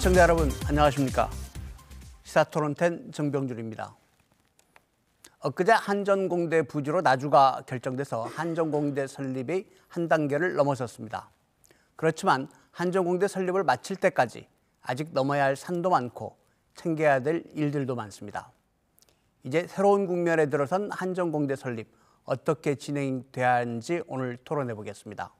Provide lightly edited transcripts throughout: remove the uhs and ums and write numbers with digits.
시청자 여러분 안녕하십니까? 시사토론텐 정병준입니다. 엊그제 한전공대 부지로 나주가 결정돼서 한전공대 설립이 한 단계를 넘어섰습니다. 그렇지만 한전공대 설립을 마칠 때까지 아직 넘어야 할 산도 많고 챙겨야 될 일들도 많습니다. 이제 새로운 국면에 들어선 한전공대 설립 어떻게 진행돼야 하는지 오늘 토론해 보겠습니다.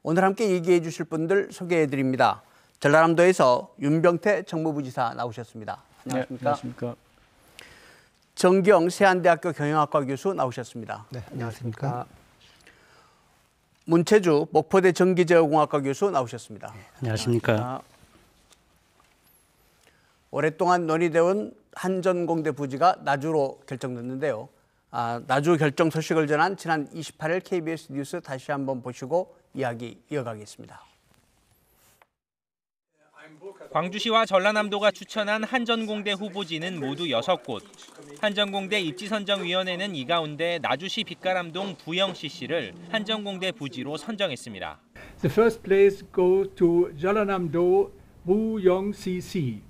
오늘 함께 얘기해 주실 분들 소개해 드립니다. 전라남도에서 윤병태 정무부지사 나오셨습니다. 안녕하십니까? 네, 안녕하십니까? 정경 세안대학교 경영학과 교수 나오셨습니다. 네, 안녕하십니까? 문채주 목포대 전기제어공학과 교수 나오셨습니다. 네, 안녕하십니까? 오랫동안 논의되어 한전공대 부지가 나주로 결정됐는데요. 나주 결정 소식을 전한 지난 28일 KBS 뉴스 다시 한번 보시고 이야기 이어가겠습니다. 광주시와 전라남도가 추천한 한전공대 후보지는 모두 6곳. 한전공대 입지선정위원회는 이 가운데 나주시 빛가람동 부영-CC를 한전공대 부지로 선정했습니다. The first place goes to 전라남도 부영-CC.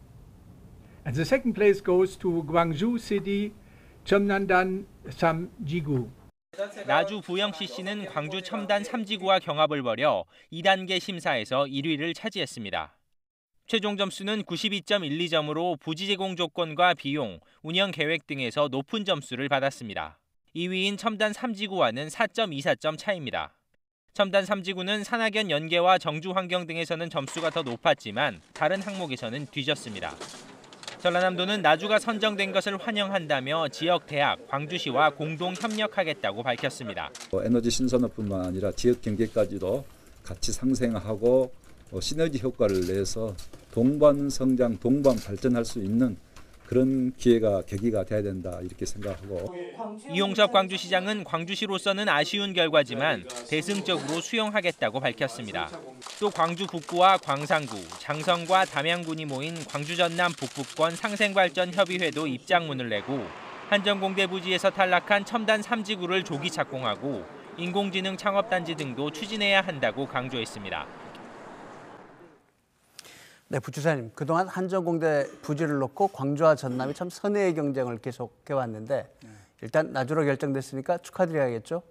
And the second place goes to Gwangju City, 첨단단 3지구. 나주 부영-CC는 광주 첨단 3지구와 경합을 벌여 2단계 심사에서 1위를 차지했습니다. 최종 점수는 92.12점으로 부지 제공 조건과 비용, 운영 계획 등에서 높은 점수를 받았습니다. 2위인 첨단 3지구와는 4.24점 차이입니다. 첨단 3지구는 산학연 연계와 정주 환경 등에서는 점수가 더 높았지만 다른 항목에서는 뒤졌습니다. 전라남도는 나주가 선정된 것을 환영한다며 지역 대학, 광주시와 공동 협력하겠다고 밝혔습니다. 에너지 신산업뿐만 아니라 지역 경제까지도 같이 상생하고 시너지 효과를 내서 동반 성장, 동반 발전할 수 있는 그런 계기가 돼야 된다 이렇게 생각하고. 이용섭 광주시장은 광주시로서는 아쉬운 결과지만 대승적으로 수용하겠다고 밝혔습니다. 또 광주 북구와 광산구, 장성과 담양군이 모인 광주 전남 북부권 상생발전협의회도 입장문을 내고 한전공대 부지에서 탈락한 첨단 3지구를 조기 착공하고 인공지능 창업단지 등도 추진해야 한다고 강조했습니다. 네, 부지사님, 그동안 한전공대 부지를 놓고 광주와 전남이 참 선의의 경쟁을 계속해왔는데 일단 나주로 결정됐으니까 축하드려야겠죠?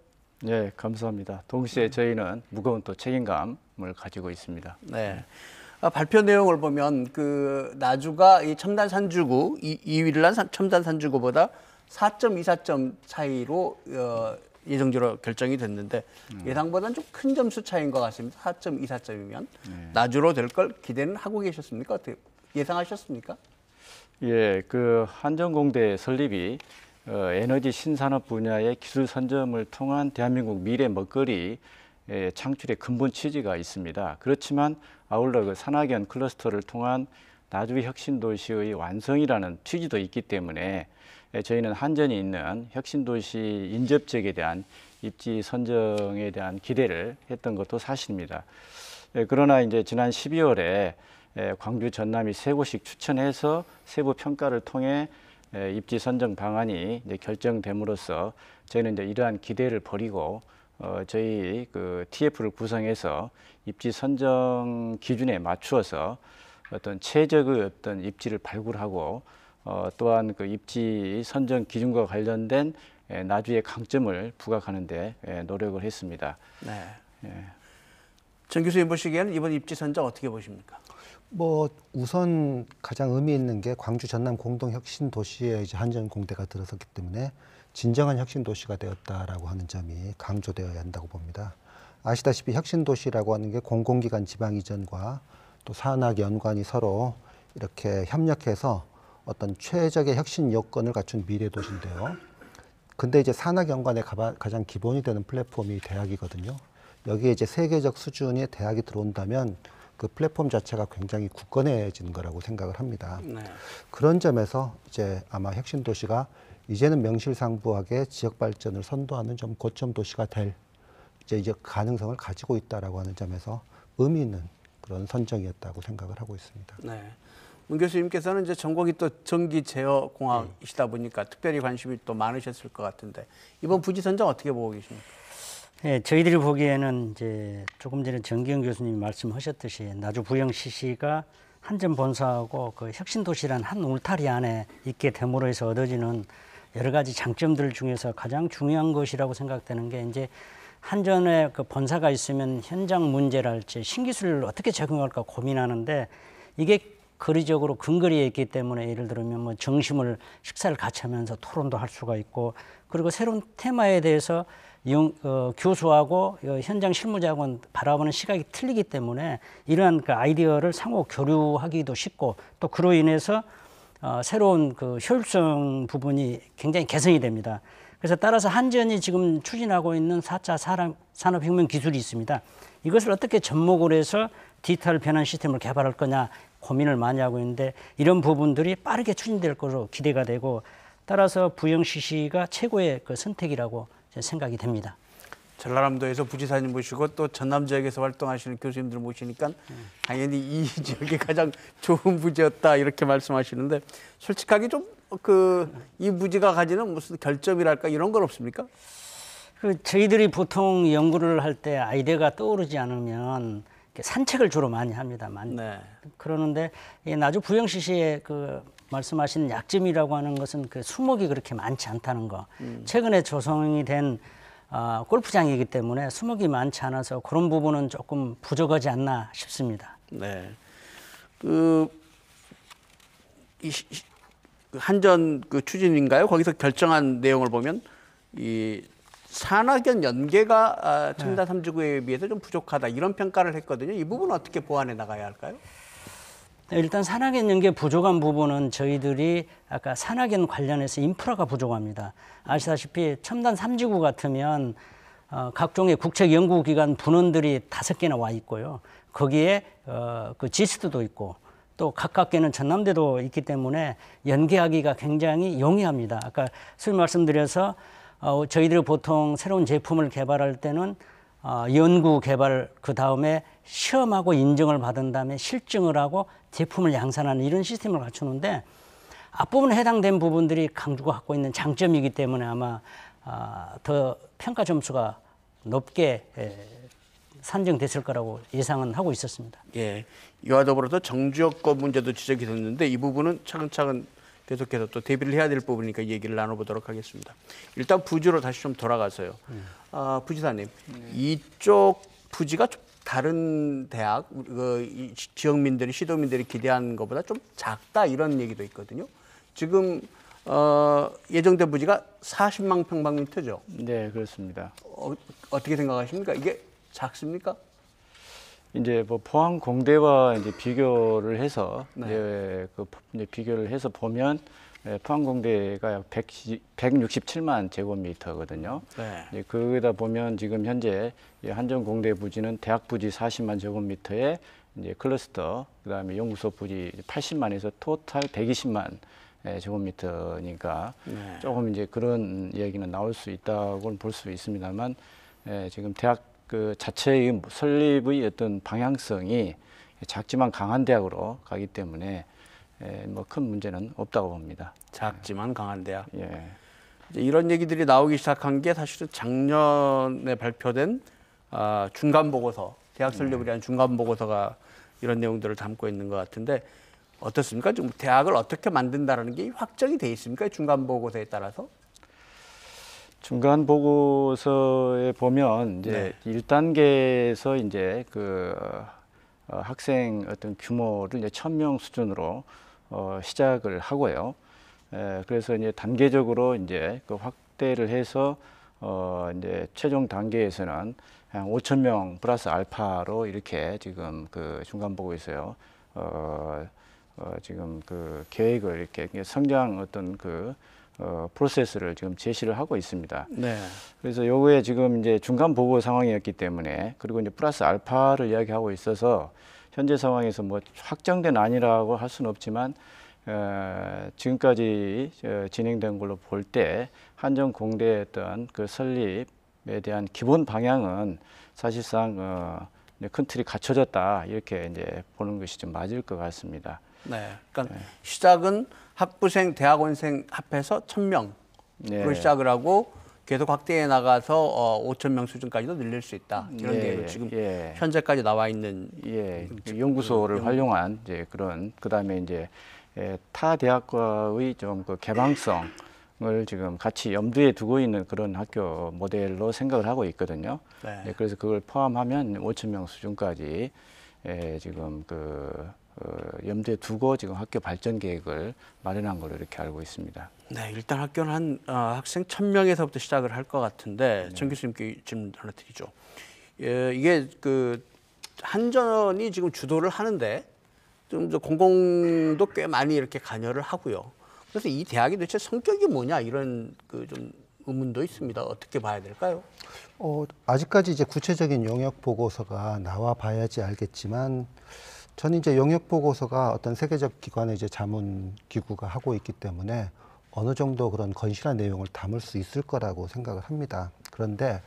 네, 감사합니다. 동시에 저희는 무거운 또 책임감을 가지고 있습니다. 네. 발표 내용을 보면 나주가 이 첨단 산주구 2위를 한 첨단 산주구보다 4.24점 차이로 예정지로 결정이 됐는데 예상보다는 좀 큰 점수 차이인 것 같습니다. 4.24점이면 나주로 될 걸 기대는 하고 계셨습니까? 어떻게 예상하셨습니까? 예, 한전공대 설립이 에너지 신산업 분야의 기술 선점을 통한 대한민국 미래 먹거리 창출의 근본 취지가 있습니다. 그렇지만 아울러 산학연 클러스터를 통한 나주 혁신도시의 완성이라는 취지도 있기 때문에 저희는 한전이 있는 혁신도시 인접지역에 대한 입지 선정에 대한 기대를 했던 것도 사실입니다. 그러나 이제 지난 12월에 광주 전남이 3곳씩 추천해서 세부 평가를 통해 입지 선정 방안이 이제 결정됨으로써 저희는 이제 이러한 기대를 버리고 저희 TF를 구성해서 입지 선정 기준에 맞추어서 어떤 최적의 입지를 발굴하고 또한 입지 선정 기준과 관련된 나주의 강점을 부각하는 데 노력을 했습니다. 네. 정 교수님 보시기에는 이번 입지 선정 어떻게 보십니까? 우선 가장 의미 있는 게 광주 전남 공동 혁신 도시에 이제 한전공대가 들어섰기 때문에 진정한 혁신 도시가 되었다라고 하는 점이 강조되어야 한다고 봅니다. 아시다시피 혁신 도시라고 하는 게 공공기관 지방 이전과 또 산학 연관이 서로 이렇게 협력해서 어떤 최적의 혁신 여건을 갖춘 미래 도시인데요. 근데 이제 산학 연관의 가장 기본이 되는 플랫폼이 대학이거든요. 여기에 이제 세계적 수준의 대학이 들어온다면 그 플랫폼 자체가 굉장히 굳건해지는 거라고 생각을 합니다. 네. 그런 점에서 이제 아마 혁신 도시가 이제는 명실상부하게 지역 발전을 선도하는 좀 고점 도시가 될 이제 가능성을 가지고 있다라고 하는 점에서 의미 있는 그런 선정이었다고 생각을 하고 있습니다. 네. 문 교수님께서는 이제 전공이 또 전기 제어 공학이시다 보니까 특별히 관심이 또 많으셨을 것 같은데 이번 부지 선정 어떻게 보고 계십니까? 네, 저희들이 보기에는 이제 조금 전에 정기영 교수님이 말씀하셨듯이 나주 부영 CC가 한전 본사하고 그 혁신도시란 한 울타리 안에 있게 됨으로 해서 얻어지는 여러 가지 장점들 중에서 가장 중요한 것이라고 생각되는 게 이제 한전에 그 본사가 있으면 현장 문제랄지 신기술을 어떻게 적용할까 고민하는데 이게 거리적으로 근거리에 있기 때문에 예를 들면 뭐 점심을 식사를 같이 하면서 토론도 할 수가 있고 그리고 새로운 테마에 대해서 교수하고 현장 실무자하고는 바라보는 시각이 틀리기 때문에 이러한 그 아이디어를 상호 교류하기도 쉽고 또 그로 인해서 새로운 그 효율성 부분이 굉장히 개선이 됩니다. 그래서 따라서 한전이 지금 추진하고 있는 4차 산업혁명 기술이 있습니다. 이것을 어떻게 접목을 해서 디지털 변환 시스템을 개발할 거냐 고민을 많이 하고 있는데 이런 부분들이 빠르게 추진될 것으로 기대가 되고 따라서 부영CC가 최고의 그 선택이라고 생각이 됩니다. 전라남도에서 부지사님 모시고 또 전남 지역에서 활동하시는 교수님들 모시니까 당연히 이 지역이 가장 좋은 부지였다 이렇게 말씀하시는데 솔직하게 좀 이 부지가 가지는 무슨 결점이랄까 이런 건 없습니까? 저희들이 보통 연구를 할 때 아이디어가 떠오르지 않으면 산책을 주로 많이 합니다. 네. 그러는데 나주 부영CC의 그 말씀하신 약점이라고 하는 것은 그 수목이 그렇게 많지 않다는 거. 최근에 조성이 된 골프장이기 때문에 수목이 많지 않아서 그런 부분은 조금 부족하지 않나 싶습니다. 네. 한전 그 추진인가요? 거기서 결정한 내용을 보면 이 산학연 연계가 첨단 3지구에 비해서 좀 부족하다 이런 평가를 했거든요. 이 부분은 어떻게 보완해 나가야 할까요? 일단 산학연 연계 부족한 부분은 저희들이 아까 산학연 관련해서 인프라가 부족합니다. 아시다시피 첨단 3지구 같으면 각종의 국책 연구기관 분원들이 5개나 와 있고요. 거기에 그 지스트도 있고 또 가깝게는 전남대도 있기 때문에 연계하기가 굉장히 용이합니다. 아까 소위 말씀드려서 저희들이 보통 새로운 제품을 개발할 때는 연구 개발 그 다음에 시험하고 인정을 받은 다음에 실증을 하고 제품을 양산하는 이런 시스템을 갖추는데 앞부분에 해당된 부분들이 강주가 갖고 있는 장점이기 때문에 아마 더 평가 점수가 높게 산정됐을 거라고 예상은 하고 있었습니다. 예, 이와 더불어서 정주여권 문제도 지적이 됐는데 이 부분은 차근차근 계속해서 또 대비를 해야 될 부분이니까 얘기를 나눠보도록 하겠습니다. 일단 부지로 다시 좀 돌아가서요. 부지사님, 이쪽 부지가 좀 다른 대학, 지역민들이 시도민들이 기대한 것보다 좀 작다 이런 얘기도 있거든요. 지금 예정된 부지가 40만 평방미터죠. 네, 그렇습니다. 어떻게 생각하십니까? 이게 작습니까? 이제 뭐 포항 공대와 이제 비교를 해서 네. 이제 비교를 해서 보면 포항 공대가 약 167만 제곱미터거든요. 네. 이제 거기다 보면 지금 현재 한전 공대 부지는 대학 부지 40만 제곱미터에 이제 클러스터 그다음에 연구소 부지 80만에서 토탈 120만 제곱미터니까 네. 조금 이제 그런 이야기는 나올 수 있다고는 볼 수 있습니다만 지금 대학 그 자체의 설립의 어떤 방향성이 작지만 강한 대학으로 가기 때문에 뭐 큰 문제는 없다고 봅니다. 작지만 강한 대학. 예. 이제 이런 얘기들이 나오기 시작한 게 사실은 작년에 발표된 중간 보고서, 대학 설립을 위한 중간 보고서가 이런 내용들을 담고 있는 것 같은데 어떻습니까? 지금 대학을 어떻게 만든다라는 게 확정이 돼 있습니까? 중간 보고서에 따라서? 중간 보고서에 보면 이제 네. 1단계에서 이제 그 학생 어떤 규모를 이제 1000명 수준으로 시작을 하고요. 그래서 이제 단계적으로 이제 그 확대를 해서 이제 최종 단계에서는 한 5000명 플러스 알파로 이렇게 지금 그 중간 보고서요. 지금 그 계획을 이렇게 성장 어떤 그 프로세스를 지금 제시를 하고 있습니다. 네. 그래서 요거에 지금 이제 중간 보고 상황이었기 때문에 그리고 이제 플러스 알파를 이야기하고 있어서 현재 상황에서 뭐 확정된 아니라고 할 수는 없지만 지금까지 진행된 걸로 볼 때 한전 공대의 어떤 그 설립에 대한 기본 방향은 사실상 큰 틀이 갖춰졌다 이렇게 이제 보는 것이 좀 맞을 것 같습니다. 네. 그러니까 시작은 학부생, 대학원생 합해서 1000명으로 네. 시작을 하고 계속 확대해 나가서 5천 명 수준까지도 늘릴 수 있다. 이런 계획을 지금 현재까지 나와 있는 연구소를 활용한 이제 그런 그다음에 이제 타 대학과의 좀 그 개방성을 지금 같이 염두에 두고 있는 그런 학교 모델로 생각을 하고 있거든요. 그래서 그걸 포함하면 5천 명 수준까지 지금 염두에 두고 지금 학교 발전 계획을 마련한 걸로 이렇게 알고 있습니다. 네, 일단 학교는 한 학생 1,000명에서부터 시작을 할 것 같은데 정 교수님께 질문 하나 드리죠. 이게 그 한전이 지금 주도를 하는데 좀 공공도 꽤 많이 이렇게 관여를 하고요. 그래서 이 대학이 도대체 성격이 뭐냐 이런 그 좀 의문도 있습니다. 어떻게 봐야 될까요? 아직까지 이제 구체적인 용역 보고서가 나와 봐야지 알겠지만 저는 이제 용역 보고서가 어떤 세계적 기관의 이제 자문 기구가 하고 있기 때문에 어느 정도 그런 건실한 내용을 담을 수 있을 거라고 생각을 합니다. 그런데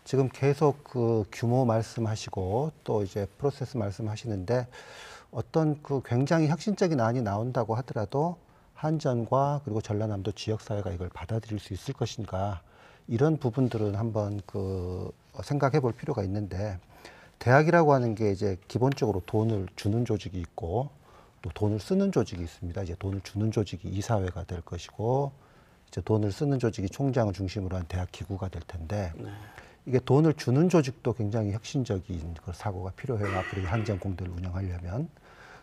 지금 계속 그 규모 말씀하시고 또 이제 프로세스 말씀하시는데 어떤 그 굉장히 혁신적인 안이 나온다고 하더라도 한전과 그리고 전라남도 지역사회가 이걸 받아들일 수 있을 것인가 이런 부분들은 한번 생각해 볼 필요가 있는데 대학이라고 하는 게 이제 기본적으로 돈을 주는 조직이 있고 또 돈을 쓰는 조직이 있습니다. 이제 돈을 주는 조직이 이사회가 될 것이고 이제 돈을 쓰는 조직이 총장을 중심으로 한 대학 기구가 될 텐데 이게 돈을 주는 조직도 굉장히 혁신적인 그 사고가 필요해요. 앞으로 이 한전공대를 운영하려면.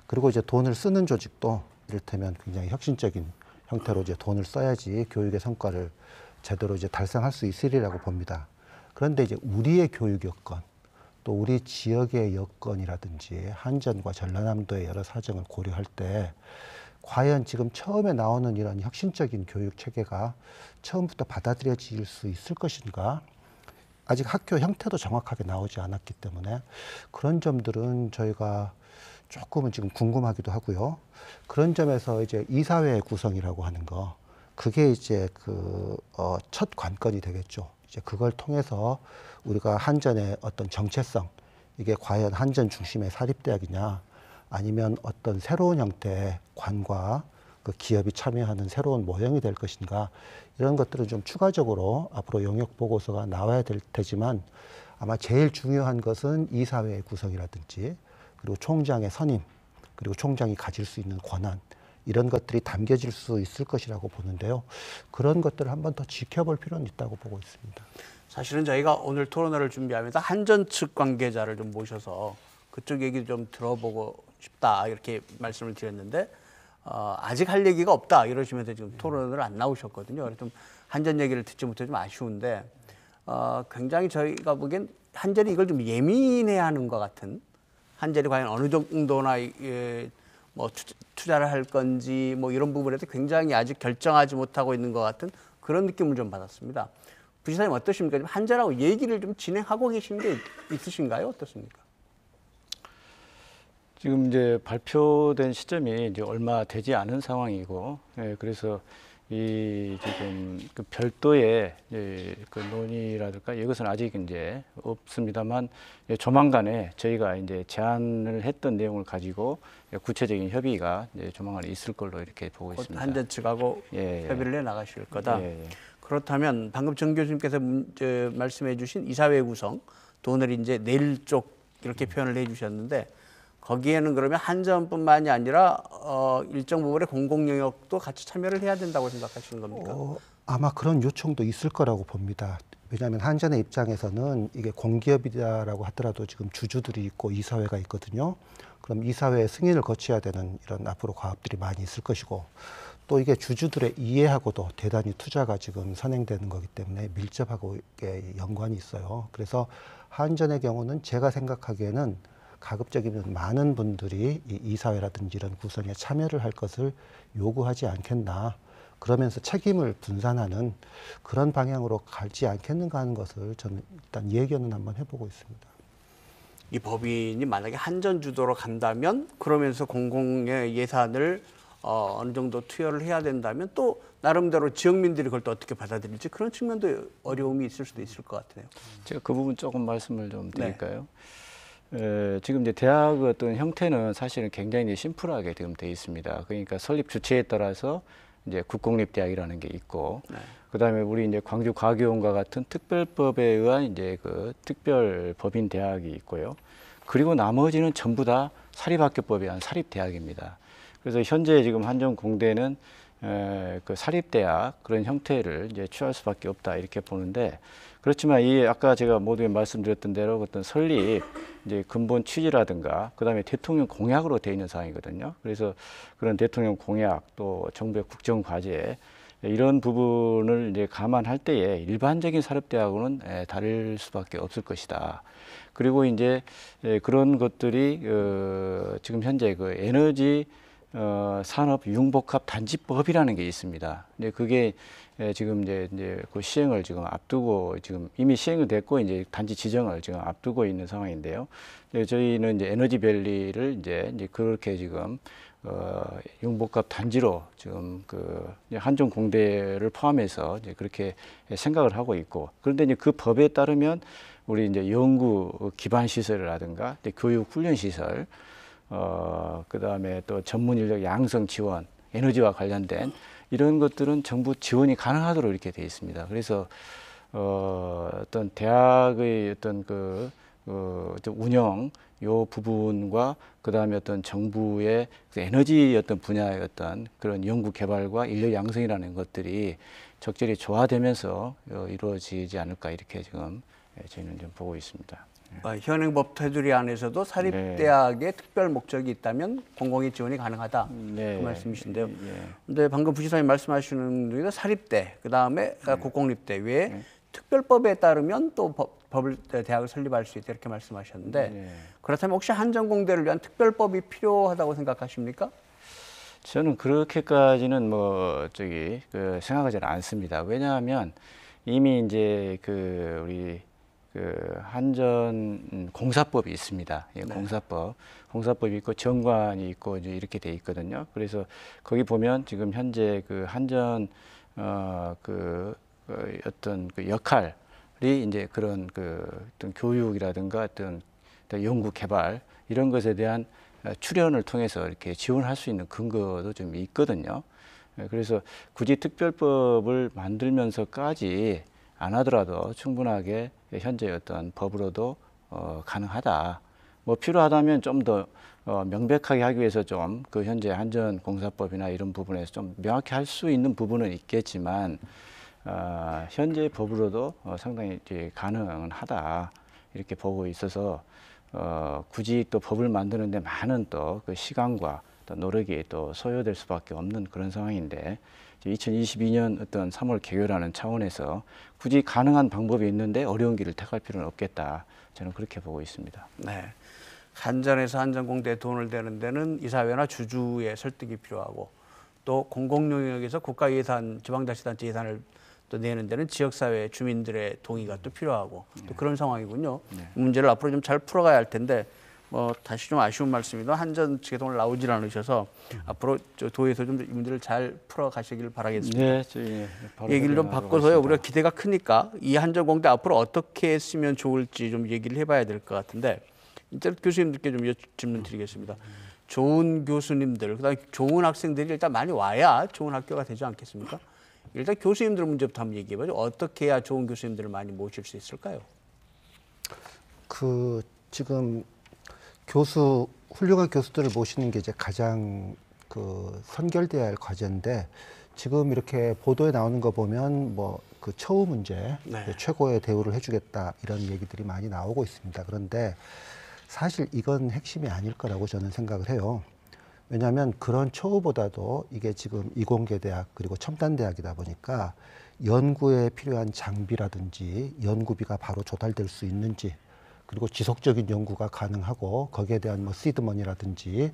그리고 이제 돈을 쓰는 조직도 이를테면 굉장히 혁신적인 형태로 이제 돈을 써야지 교육의 성과를 제대로 이제 달성할 수 있으리라고 봅니다. 그런데 이제 우리의 교육 여건, 또 우리 지역의 여건이라든지 한전과 전라남도의 여러 사정을 고려할 때 과연 지금 처음에 나오는 이런 혁신적인 교육 체계가 처음부터 받아들여질 수 있을 것인가? 아직 학교 형태도 정확하게 나오지 않았기 때문에 그런 점들은 저희가 조금은 지금 궁금하기도 하고요. 그런 점에서 이제 이사회 구성이라고 하는 거, 그게 이제 첫 관건이 되겠죠. 이제 그걸 통해서 우리가 한전의 어떤 정체성, 이게 과연 한전 중심의 사립대학이냐, 아니면 어떤 새로운 형태의 관과 그 기업이 참여하는 새로운 모형이 될 것인가, 이런 것들은 좀 추가적으로 앞으로 용역 보고서가 나와야 될 테지만 아마 제일 중요한 것은 이사회의 구성이라든지 그리고 총장의 선임, 그리고 총장이 가질 수 있는 권한, 이런 것들이 담겨질 수 있을 것이라고 보는데요. 그런 것들을 한번 더 지켜볼 필요는 있다고 보고 있습니다. 사실은 저희가 오늘 토론회를 준비하면서 한전 측 관계자를 좀 모셔서 그쪽 얘기 좀 들어보고 싶다 이렇게 말씀을 드렸는데 아직 할 얘기가 없다 이러시면서 지금 토론을 안 나오셨거든요. 그래서 좀 한전 얘기를 듣지 못해 좀 아쉬운데 굉장히 저희가 보기엔 한전이 이걸 좀 예민해야 하는 것 같은, 한전이 과연 어느 정도나 뭐 투자를 할 건지 뭐 이런 부분에서 굉장히 아직 결정하지 못하고 있는 것 같은 그런 느낌을 좀 받았습니다. 부지사님 어떠십니까? 한전하고 얘기를 좀 진행하고 계신 게 있으신가요? 어떻습니까? 지금 이제 발표된 시점이 이제 얼마 되지 않은 상황이고, 그래서 이 지금 그 별도의 그 논의라든가 이것은 아직 이제 없습니다만 조만간에 저희가 이제 제안을 했던 내용을 가지고 구체적인 협의가 이제 조만간에 있을 걸로 이렇게 보고 있습니다. 한전 측하고 협의를 해 나가실 거다. 그렇다면 방금 정 교수님께서 말씀해 주신 이사회 구성, 돈을 이제 낼 쪽 이렇게 표현을 해 주셨는데 거기에는 그러면 한전뿐만이 아니라 일정 부분의 공공 영역도 같이 참여를 해야 된다고 생각하시는 겁니까? 아마 그런 요청도 있을 거라고 봅니다. 왜냐하면 한전의 입장에서는 이게 공기업이라고 하더라도 지금 주주들이 있고 이사회가 있거든요. 그럼 이사회의 승인을 거쳐야 되는 이런 앞으로 과업들이 많이 있을 것이고, 또 이게 주주들의 이해하고도 대단히 투자가 지금 선행되는 거기 때문에 밀접하고 연관이 있어요. 그래서 한전의 경우는 제가 생각하기에는 가급적이면 많은 분들이 이 이사회라든지 이런 구성에 참여를 할 것을 요구하지 않겠나, 그러면서 책임을 분산하는 그런 방향으로 가지 않겠는가 하는 것을 저는 일단 예견은 한번 해보고 있습니다. 이 법인이 만약에 한전 주도로 간다면 그러면서 공공의 예산을 어느 정도 투여를 해야 된다면 또 나름대로 지역민들이 그걸 또 어떻게 받아들일지 그런 측면도 어려움이 있을 수도 있을 것 같아요. 제가 그 부분 조금 말씀을 좀 드릴까요? 지금 이제 대학의 어떤 형태는 사실은 굉장히 심플하게 지금 돼 있습니다. 그러니까 설립 주체에 따라서 이제 국공립대학이라는 게 있고, 그다음에 우리 이제 광주과교원과 같은 특별법에 의한 이제 그 특별 법인 대학이 있고요. 그리고 나머지는 전부 다 사립학교법에 의한 사립대학입니다. 그래서 현재 지금 한전공대는 그 사립대학 그런 형태를 이제 취할 수밖에 없다 이렇게 보는데, 그렇지만 이 아까 제가 모두에 말씀드렸던 대로 어떤 설립 이제 근본 취지라든가 그다음에 대통령 공약으로 되어 있는 사항이거든요. 그래서 그런 대통령 공약 또 정부의 국정 과제 이런 부분을 이제 감안할 때에 일반적인 사립대학으로는 다를 수밖에 없을 것이다. 그리고 이제 그런 것들이 지금 현재 그 에너지 산업 융복합 단지법이라는 게 있습니다. 근데 그게 지금 이제 그 시행을 지금 앞두고 지금 이미 시행이 됐고 이제 단지 지정을 지금 앞두고 있는 상황인데요. 저희는 이제 에너지밸리를 이제 그렇게 지금 융복합 단지로 지금 그 한전공대를 포함해서 이제 그렇게 생각을 하고 있고, 그런데 이제 그 법에 따르면 우리 이제 연구 기반 시설이라든가 교육 훈련 시설, 그다음에 또 전문 인력 양성 지원, 에너지와 관련된 이런 것들은 정부 지원이 가능하도록 이렇게 되어 있습니다. 그래서 어떤 대학의 어떤 그 운영 요 부분과 그다음에 어떤 정부의 에너지 어떤 분야의 어떤 그런 연구 개발과 인력 양성이라는 것들이 적절히 조화되면서 이루어지지 않을까 이렇게 지금 저희는 좀 보고 있습니다. 현행법 테두리 안에서도 사립대학의 특별 목적이 있다면 공공의 지원이 가능하다. 그 말씀이신데요. 근데 방금 부지사님 말씀하시는 중에 사립대, 그다음에 국공립대 외에 특별법에 따르면 또 대학을 설립할 수 있다 이렇게 말씀하셨는데, 그렇다면 혹시 한전공대를 위한 특별법이 필요하다고 생각하십니까? 저는 그렇게까지는 생각하지는 않습니다. 왜냐하면 이미 이제 우리 한전 공사법이 있습니다. 예, 공사법이 있고 정관이 있고 이제 이렇게 돼 있거든요. 그래서 거기 보면 지금 현재 그 한전 어떤 그 역할이 이제 그런 어떤 교육이라든가 어떤 연구 개발 이런 것에 대한 출연을 통해서 이렇게 지원할 수 있는 근거도 좀 있거든요. 그래서 굳이 특별법을 만들면서까지 안 하더라도 충분하게 현재 어떤 법으로도 가능하다. 뭐 필요하다면 좀 더 명백하게 하기 위해서 좀 그 현재 한전공사법이나 이런 부분에서 좀 명확히 할 수 있는 부분은 있겠지만 현재 법으로도 상당히 이제 가능은 하다 이렇게 보고 있어서 굳이 또 법을 만드는데 많은 또 그 시간과 또 노력이 또 소요될 수밖에 없는 그런 상황인데, 2022년 어떤 3월 개교라는 차원에서 굳이 가능한 방법이 있는데 어려운 길을 택할 필요는 없겠다. 저는 그렇게 보고 있습니다. 네. 한전에서 한전공대에 돈을 대는 데는 이사회나 주주의 설득이 필요하고, 또 공공영역에서 국가 예산, 지방자치단체 예산을 또 내는 데는 지역사회 주민들의 동의가 또 필요하고 또 그런 상황이군요. 이 문제를 앞으로 좀 잘 풀어가야 할 텐데, 다시 좀 아쉬운 말씀입니다. 한전 측에서 오늘 나오질 않으셔서 앞으로 도에서 좀 이 문제를 잘 풀어가시길 바라겠습니다. 네, 저희 얘기를 좀 바꿔서요. 우리가 기대가 크니까 이 한전공대 앞으로 어떻게 했으면 좋을지 좀 얘기를 해봐야 될 것 같은데, 일단 교수님들께 좀 질문 드리겠습니다. 좋은 교수님들, 그다음에 좋은 학생들이 일단 많이 와야 좋은 학교가 되지 않겠습니까? 일단 교수님들 문제부터 한번 얘기해봐요. 어떻게 해야 좋은 교수님들을 많이 모실 수 있을까요? 지금 훌륭한 교수들을 모시는 게 이제 가장 선결돼야 할 과제인데, 지금 이렇게 보도에 나오는 거 보면 그 처우 문제, 최고의 대우를 해주겠다 이런 얘기들이 많이 나오고 있습니다. 그런데 사실 이건 핵심이 아닐 거라고 저는 생각을 해요. 왜냐하면 그런 처우보다도 이게 지금 이공계 대학 그리고 첨단 대학이다 보니까 연구에 필요한 장비라든지 연구비가 바로 조달될 수 있는지, 그리고 지속적인 연구가 가능하고 거기에 대한 시드머니라든지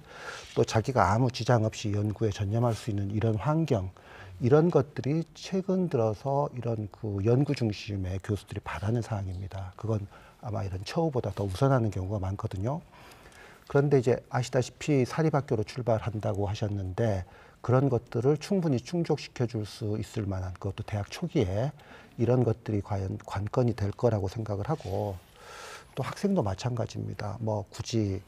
또 자기가 아무 지장 없이 연구에 전념할 수 있는 이런 환경, 이런 것들이 최근 들어서 이런 연구 중심의 교수들이 바라는 사항입니다. 그건 아마 이런 처우보다 더 우선하는 경우가 많거든요. 그런데 이제 아시다시피 사립학교로 출발한다고 하셨는데, 그런 것들을 충분히 충족시켜 줄 수 있을 만한, 그것도 대학 초기에 이런 것들이 과연 관건이 될 거라고 생각을 하고, 또 학생도 마찬가지입니다. 굳이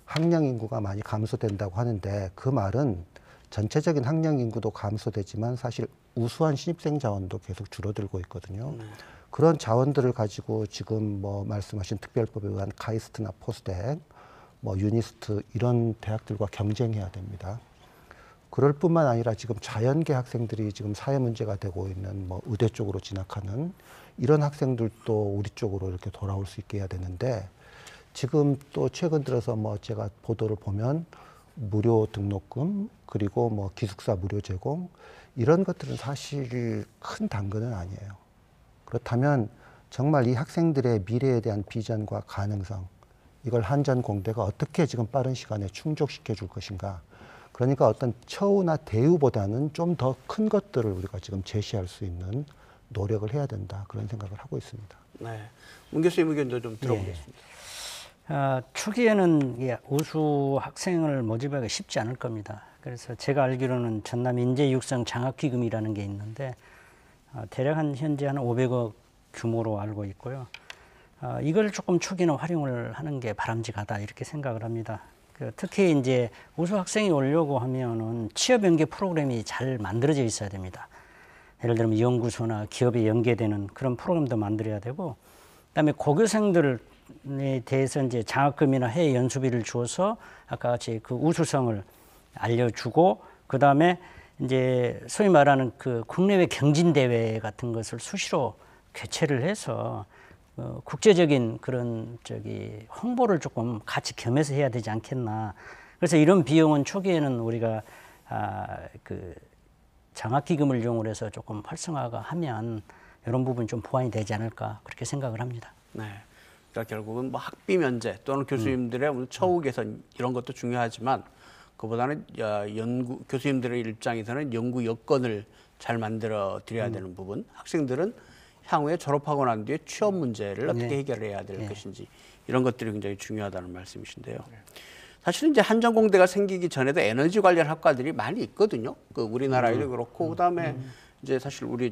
학령 인구가 많이 감소된다고 하는데, 그 말은 전체적인 학령 인구도 감소되지만 사실 우수한 신입생 자원도 계속 줄어들고 있거든요. 그런 자원들을 가지고 지금 뭐 말씀하신 특별법에 의한 카이스트나 포스텍, 뭐 유니스트 이런 대학들과 경쟁해야 됩니다. 그럴 뿐만 아니라 지금 자연계 학생들이 지금 사회 문제가 되고 있는 뭐 의대 쪽으로 진학하는 이런 학생들도 우리 쪽으로 이렇게 돌아올 수 있게 해야 되는데 지금 또 최근 들어서 뭐 제가 보도를 보면 무료 등록금 그리고 뭐 기숙사 무료 제공 이런 것들은 사실 큰 당근은 아니에요. 그렇다면 정말 이 학생들의 미래에 대한 비전과 가능성 이걸 한전공대가 어떻게 지금 빠른 시간에 충족시켜 줄 것인가. 그러니까 어떤 처우나 대우보다는 좀 더 큰 것들을 우리가 지금 제시할 수 있는 노력을 해야 된다. 그런 생각을 하고 있습니다. 네. 문 교수님 의견도 좀 들어보겠습니다. 초기에는 우수 학생을 모집하기가 쉽지 않을 겁니다. 그래서 제가 알기로는 전남 인재 육성 장학기금이라는 게 있는데 대략 현재 한 500억 규모로 알고 있고요. 이걸 조금 초기는 활용을 하는 게 바람직하다 이렇게 생각을 합니다. 특히 이제 우수 학생이 오려고 하면은 취업 연계 프로그램이 잘 만들어져 있어야 됩니다. 예를 들면 연구소나 기업에 연계되는 그런 프로그램도 만들어야 되고, 그다음에 고교생들에 대해서 이제 장학금이나 해외 연수비를 주어서 아까 같이 그 우수성을 알려주고, 그다음에 이제 소위 말하는 그 국내외 경진 대회 같은 것을 수시로 개최를 해서 국제적인 그런 홍보를 조금 같이 겸해서 해야 되지 않겠나. 그래서 이런 비용은 초기에는 우리가 그 장학기금을 이용을 해서 조금 활성화가 하면 이런 부분이 좀 보완이 되지 않을까 그렇게 생각을 합니다. 네. 그러니까 결국은 뭐 학비 면제 또는 교수님들의 처우 개선 이런 것도 중요하지만 그보다는 교수님들의 입장에서는 연구 여건을 잘 만들어 드려야 되는 부분, 학생들은 향후에 졸업하고 난 뒤에 취업 문제를 어떻게 해결해야 될 것인지 이런 것들이 굉장히 중요하다는 말씀이신데요. 사실은 이제 한전공대가 생기기 전에도 에너지 관련 학과들이 많이 있거든요. 그 우리나라에도 그렇고 그다음에 이제 사실 우리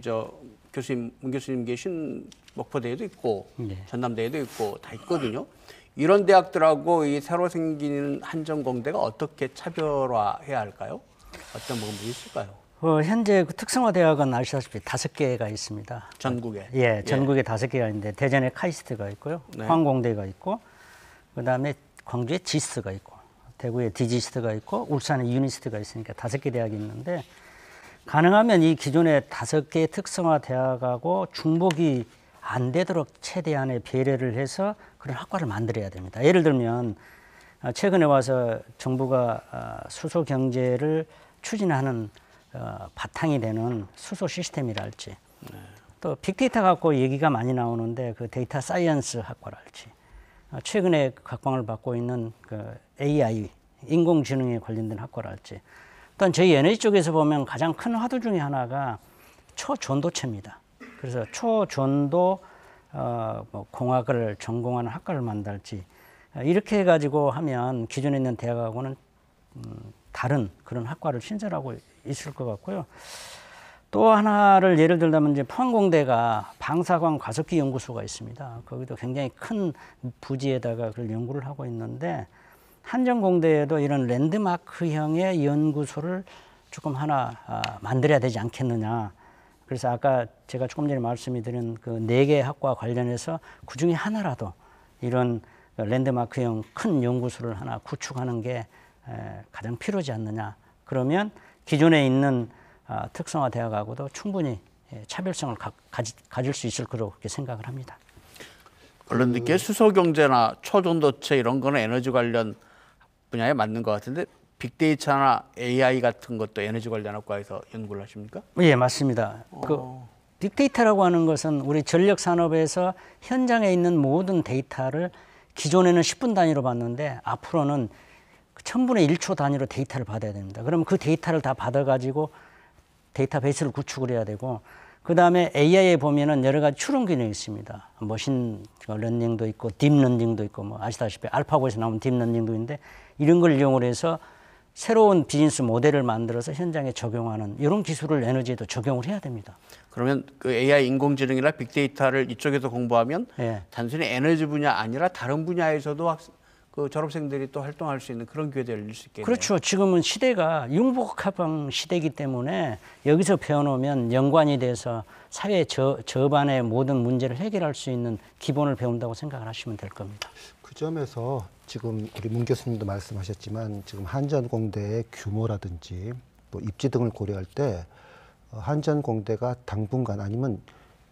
문 교수님 계신 목포대에도 있고 전남대에도 있고 다 있거든요. 이런 대학들하고 이 새로 생기는 한전공대가 어떻게 차별화해야 할까요? 어떤 부분이 있을까요? 현재 그 특성화 대학은 아시다시피 5개가 있습니다. 전국에? 전국에 5개가 있는데 대전에 카이스트가 있고요. 네. 포항공대가 있고, 그다음에 광주에 지스트가 있고, 대구에 디지스트가 있고, 울산에 유니스트가 있으니까 5개 대학이 있는데 가능하면 이 기존의 5개 특성화 대학하고 중복이 안 되도록 최대한의 배려를 해서 그런 학과를 만들어야 됩니다. 예를 들면 최근에 와서 정부가 수소 경제를 추진하는 바탕이 되는 수소 시스템이랄지 또 빅데이터 갖고 얘기가 많이 나오는데 그 데이터 사이언스 학과랄지 최근에 각광을 받고 있는 그 AI 인공지능에 관련된 학과랄지 또한 저희 에너지 쪽에서 보면 가장 큰 화두 중에 하나가 초전도체입니다. 그래서 초전도 뭐 공학을 전공하는 학과를 만들지 이렇게 해가지고 하면 기존에 있는 대학하고는 다른 그런 학과를 신설하고 있을 것 같고요. 또 하나를 예를 들자면 이제 포항공대가 방사광 과속기 연구소가 있습니다. 거기도 굉장히 큰 부지에다가 그걸 연구를 하고 있는데 한전공대에도 이런 랜드마크형의 연구소를 조금 하나 만들어야 되지 않겠느냐. 그래서 아까 제가 조금 전에 말씀드린 그 4개 학과 관련해서 그 중에 하나라도 이런 랜드마크형 큰 연구소를 하나 구축하는 게 가장 필요하지 않느냐. 그러면 기존에 있는 특성화 대학하고도 충분히 차별성을 가질 수 있을 거라고 그렇게 생각을 합니다. 언론들께 수소 경제나 초전도체 이런 거는 에너지 관련 분야에 맞는 것 같은데 빅데이터나 AI 같은 것도 에너지 관련 학과에서 연구를 하십니까? 예, 맞습니다. 그 빅데이터라고 하는 것은 우리 전력 산업에서 현장에 있는 모든 데이터를 기존에는 10분 단위로 봤는데 앞으로는 1000분의 1초 단위로 데이터를 받아야 됩니다. 그러면 그 데이터를 다 받아가지고 데이터베이스를 구축을 해야 되고 그 다음에 AI에 보면은 여러 가지 추론 기능이 있습니다. 머신 러닝도 있고 딥러닝도 있고 뭐 아시다시피 알파고에서 나온 딥러닝도 있는데 이런 걸 이용을 해서 새로운 비즈니스 모델을 만들어서 현장에 적용하는 이런 기술을 에너지에도 적용을 해야 됩니다. 그러면 그 AI 인공지능이나 빅데이터를 이쪽에서 공부하면 예. 단순히 에너지 분야 아니라 다른 분야에서도 그 졸업생들이 또 활동할 수 있는 그런 기회도 열릴 수 있겠네요. 그렇죠. 지금은 시대가 융복합방 시대이기 때문에 여기서 배워놓으면 연관이 돼서 사회 저반의 모든 문제를 해결할 수 있는 기본을 배운다고 생각을 하시면 될 겁니다. 그 점에서 지금 우리 문 교수님도 말씀하셨지만 지금 한전공대의 규모라든지 또 입지 등을 고려할 때 한전공대가 당분간 아니면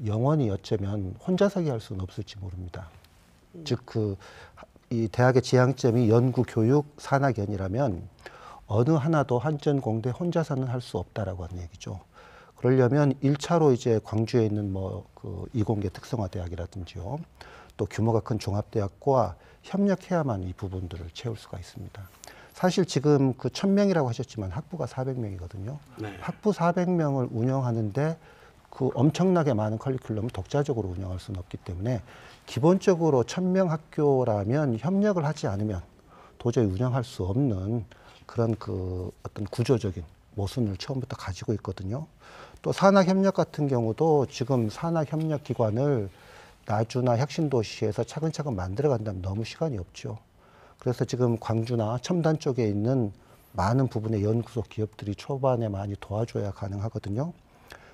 영원히 어쩌면 혼자서기 할 수는 없을지 모릅니다. 즉 이 대학의 지향점이 연구, 교육, 산학연이라면 어느 하나도 한전공대 혼자서는 할 수 없다라고 하는 얘기죠. 그러려면 1차로 이제 광주에 있는 그 이공계 특성화대학이라든지요, 또 규모가 큰 종합대학과 협력해야만 이 부분들을 채울 수가 있습니다. 사실 지금 그 1000명이라고 하셨지만 학부가 400명이거든요. 네. 학부 400명을 운영하는데 그 엄청나게 많은 커리큘럼을 독자적으로 운영할 수는 없기 때문에 기본적으로 1000명 학교라면 협력을 하지 않으면 도저히 운영할 수 없는 그런 그 어떤 구조적인 모순을 처음부터 가지고 있거든요. 또 산학협력 같은 경우도 지금 산학협력기관을 나주나 혁신도시에서 차근차근 만들어간다면 너무 시간이 없죠. 그래서 지금 광주나 첨단 쪽에 있는 많은 부분의 연구소 기업들이 초반에 많이 도와줘야 가능하거든요.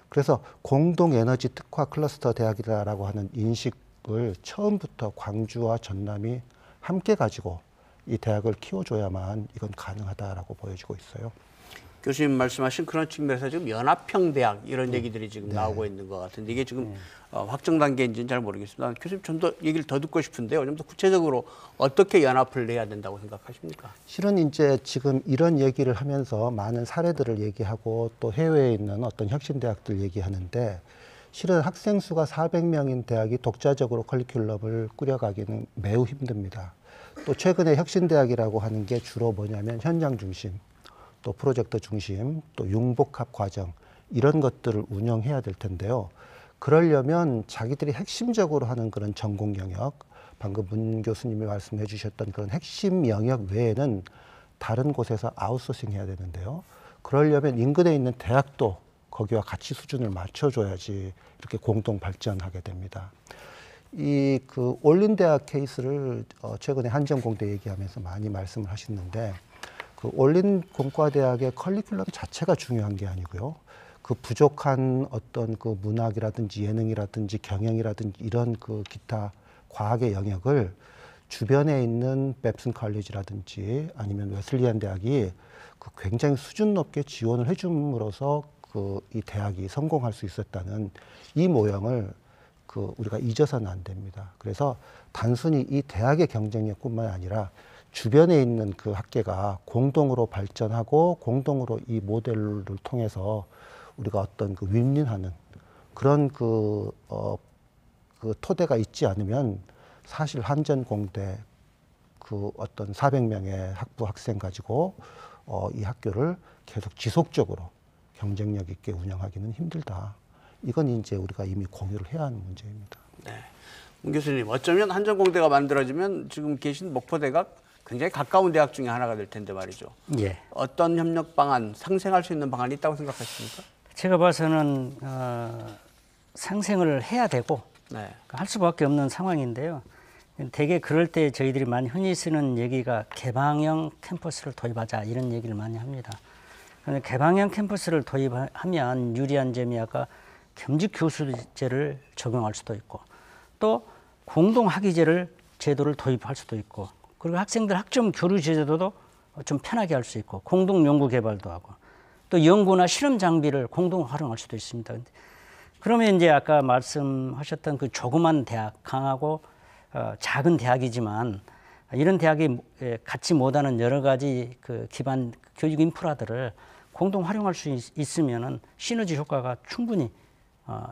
그래서 공동에너지 특화 클러스터 대학이라고 하는 인식을 처음부터 광주와 전남이 함께 가지고 이 대학을 키워줘야만 이건 가능하다라고 보여지고 있어요. 교수님 말씀하신 그런 측면에서 지금 연합형 대학 이런 얘기들이 지금 나오고 있는 것 같은데 이게 지금 확정 단계인지는 잘 모르겠습니다. 교수님 좀 더 얘기를 더 듣고 싶은데요. 좀 더 구체적으로 어떻게 연합을 해야 된다고 생각하십니까? 실은 이제 지금 이런 얘기를 하면서 많은 사례들을 얘기하고 또 해외에 있는 어떤 혁신 대학들 얘기하는데 실은 학생 수가 400명인 대학이 독자적으로 커리큘럼을 꾸려가기는 매우 힘듭니다. 또 최근에 혁신 대학이라고 하는 게 주로 뭐냐면 현장 중심, 또 프로젝트 중심, 또 융복합 과정 이런 것들을 운영해야 될 텐데요. 그러려면 자기들이 핵심적으로 하는 그런 전공 영역, 방금 문 교수님이 말씀해 주셨던 그런 핵심 영역 외에는 다른 곳에서 아웃소싱 해야 되는데요. 그러려면 인근에 있는 대학도 거기와 같이 수준을 맞춰줘야지 이렇게 공동 발전하게 됩니다. 이 그 올린대학 케이스를 최근에 한전공대 얘기하면서 많이 말씀을 하셨는데 그 올린 공과대학의 커리큘럼 자체가 중요한 게 아니고요. 그 부족한 어떤 그 문학이라든지 예능이라든지 경영이라든지 이런 그 기타 과학의 영역을 주변에 있는 뱁슨 칼리지라든지 아니면 웨슬리안 대학이 그 굉장히 수준 높게 지원을 해줌으로써 그 이 대학이 성공할 수 있었다는 이 모형을 그 우리가 잊어서는 안 됩니다. 그래서 단순히 이 대학의 경쟁력뿐만 아니라 주변에 있는 그 학계가 공동으로 발전하고 공동으로 이 모델을 통해서 우리가 어떤 그 윈윈하는 그런 그 토대가 있지 않으면 사실 한전공대 그 어떤 400명의 학부 학생 가지고 이 학교를 계속 지속적으로 경쟁력 있게 운영하기는 힘들다. 이건 이제 우리가 이미 공유를 해야 하는 문제입니다. 네. 문 교수님, 어쩌면 한전공대가 만들어지면 지금 계신 목포대가 굉장히 가까운 대학 중에 하나가 될 텐데 말이죠. 예. 어떤 협력 방안, 상생할 수 있는 방안이 있다고 생각하십니까? 제가 봐서는 상생을 해야 되고 네. 할 수밖에 없는 상황인데요. 되게 그럴 때 저희들이 많이 흔히 쓰는 얘기가 개방형 캠퍼스를 도입하자 이런 얘기를 많이 합니다. 그런데 개방형 캠퍼스를 도입하면 유리한 점이 아까 겸직 교수제를 적용할 수도 있고 또 공동 학위제를 제도를 도입할 수도 있고 그리고 학생들 학점 교류 제도도 좀 편하게 할 수 있고 공동 연구 개발도 하고 또 연구나 실험 장비를 공동 활용할 수도 있습니다. 그러면 이제 아까 말씀하셨던 그 조그만 대학, 강하고 작은 대학이지만 이런 대학이 갖지 못하는 여러 가지 그 기반 교육 인프라들을 공동 활용할 수 있으면은 시너지 효과가 충분히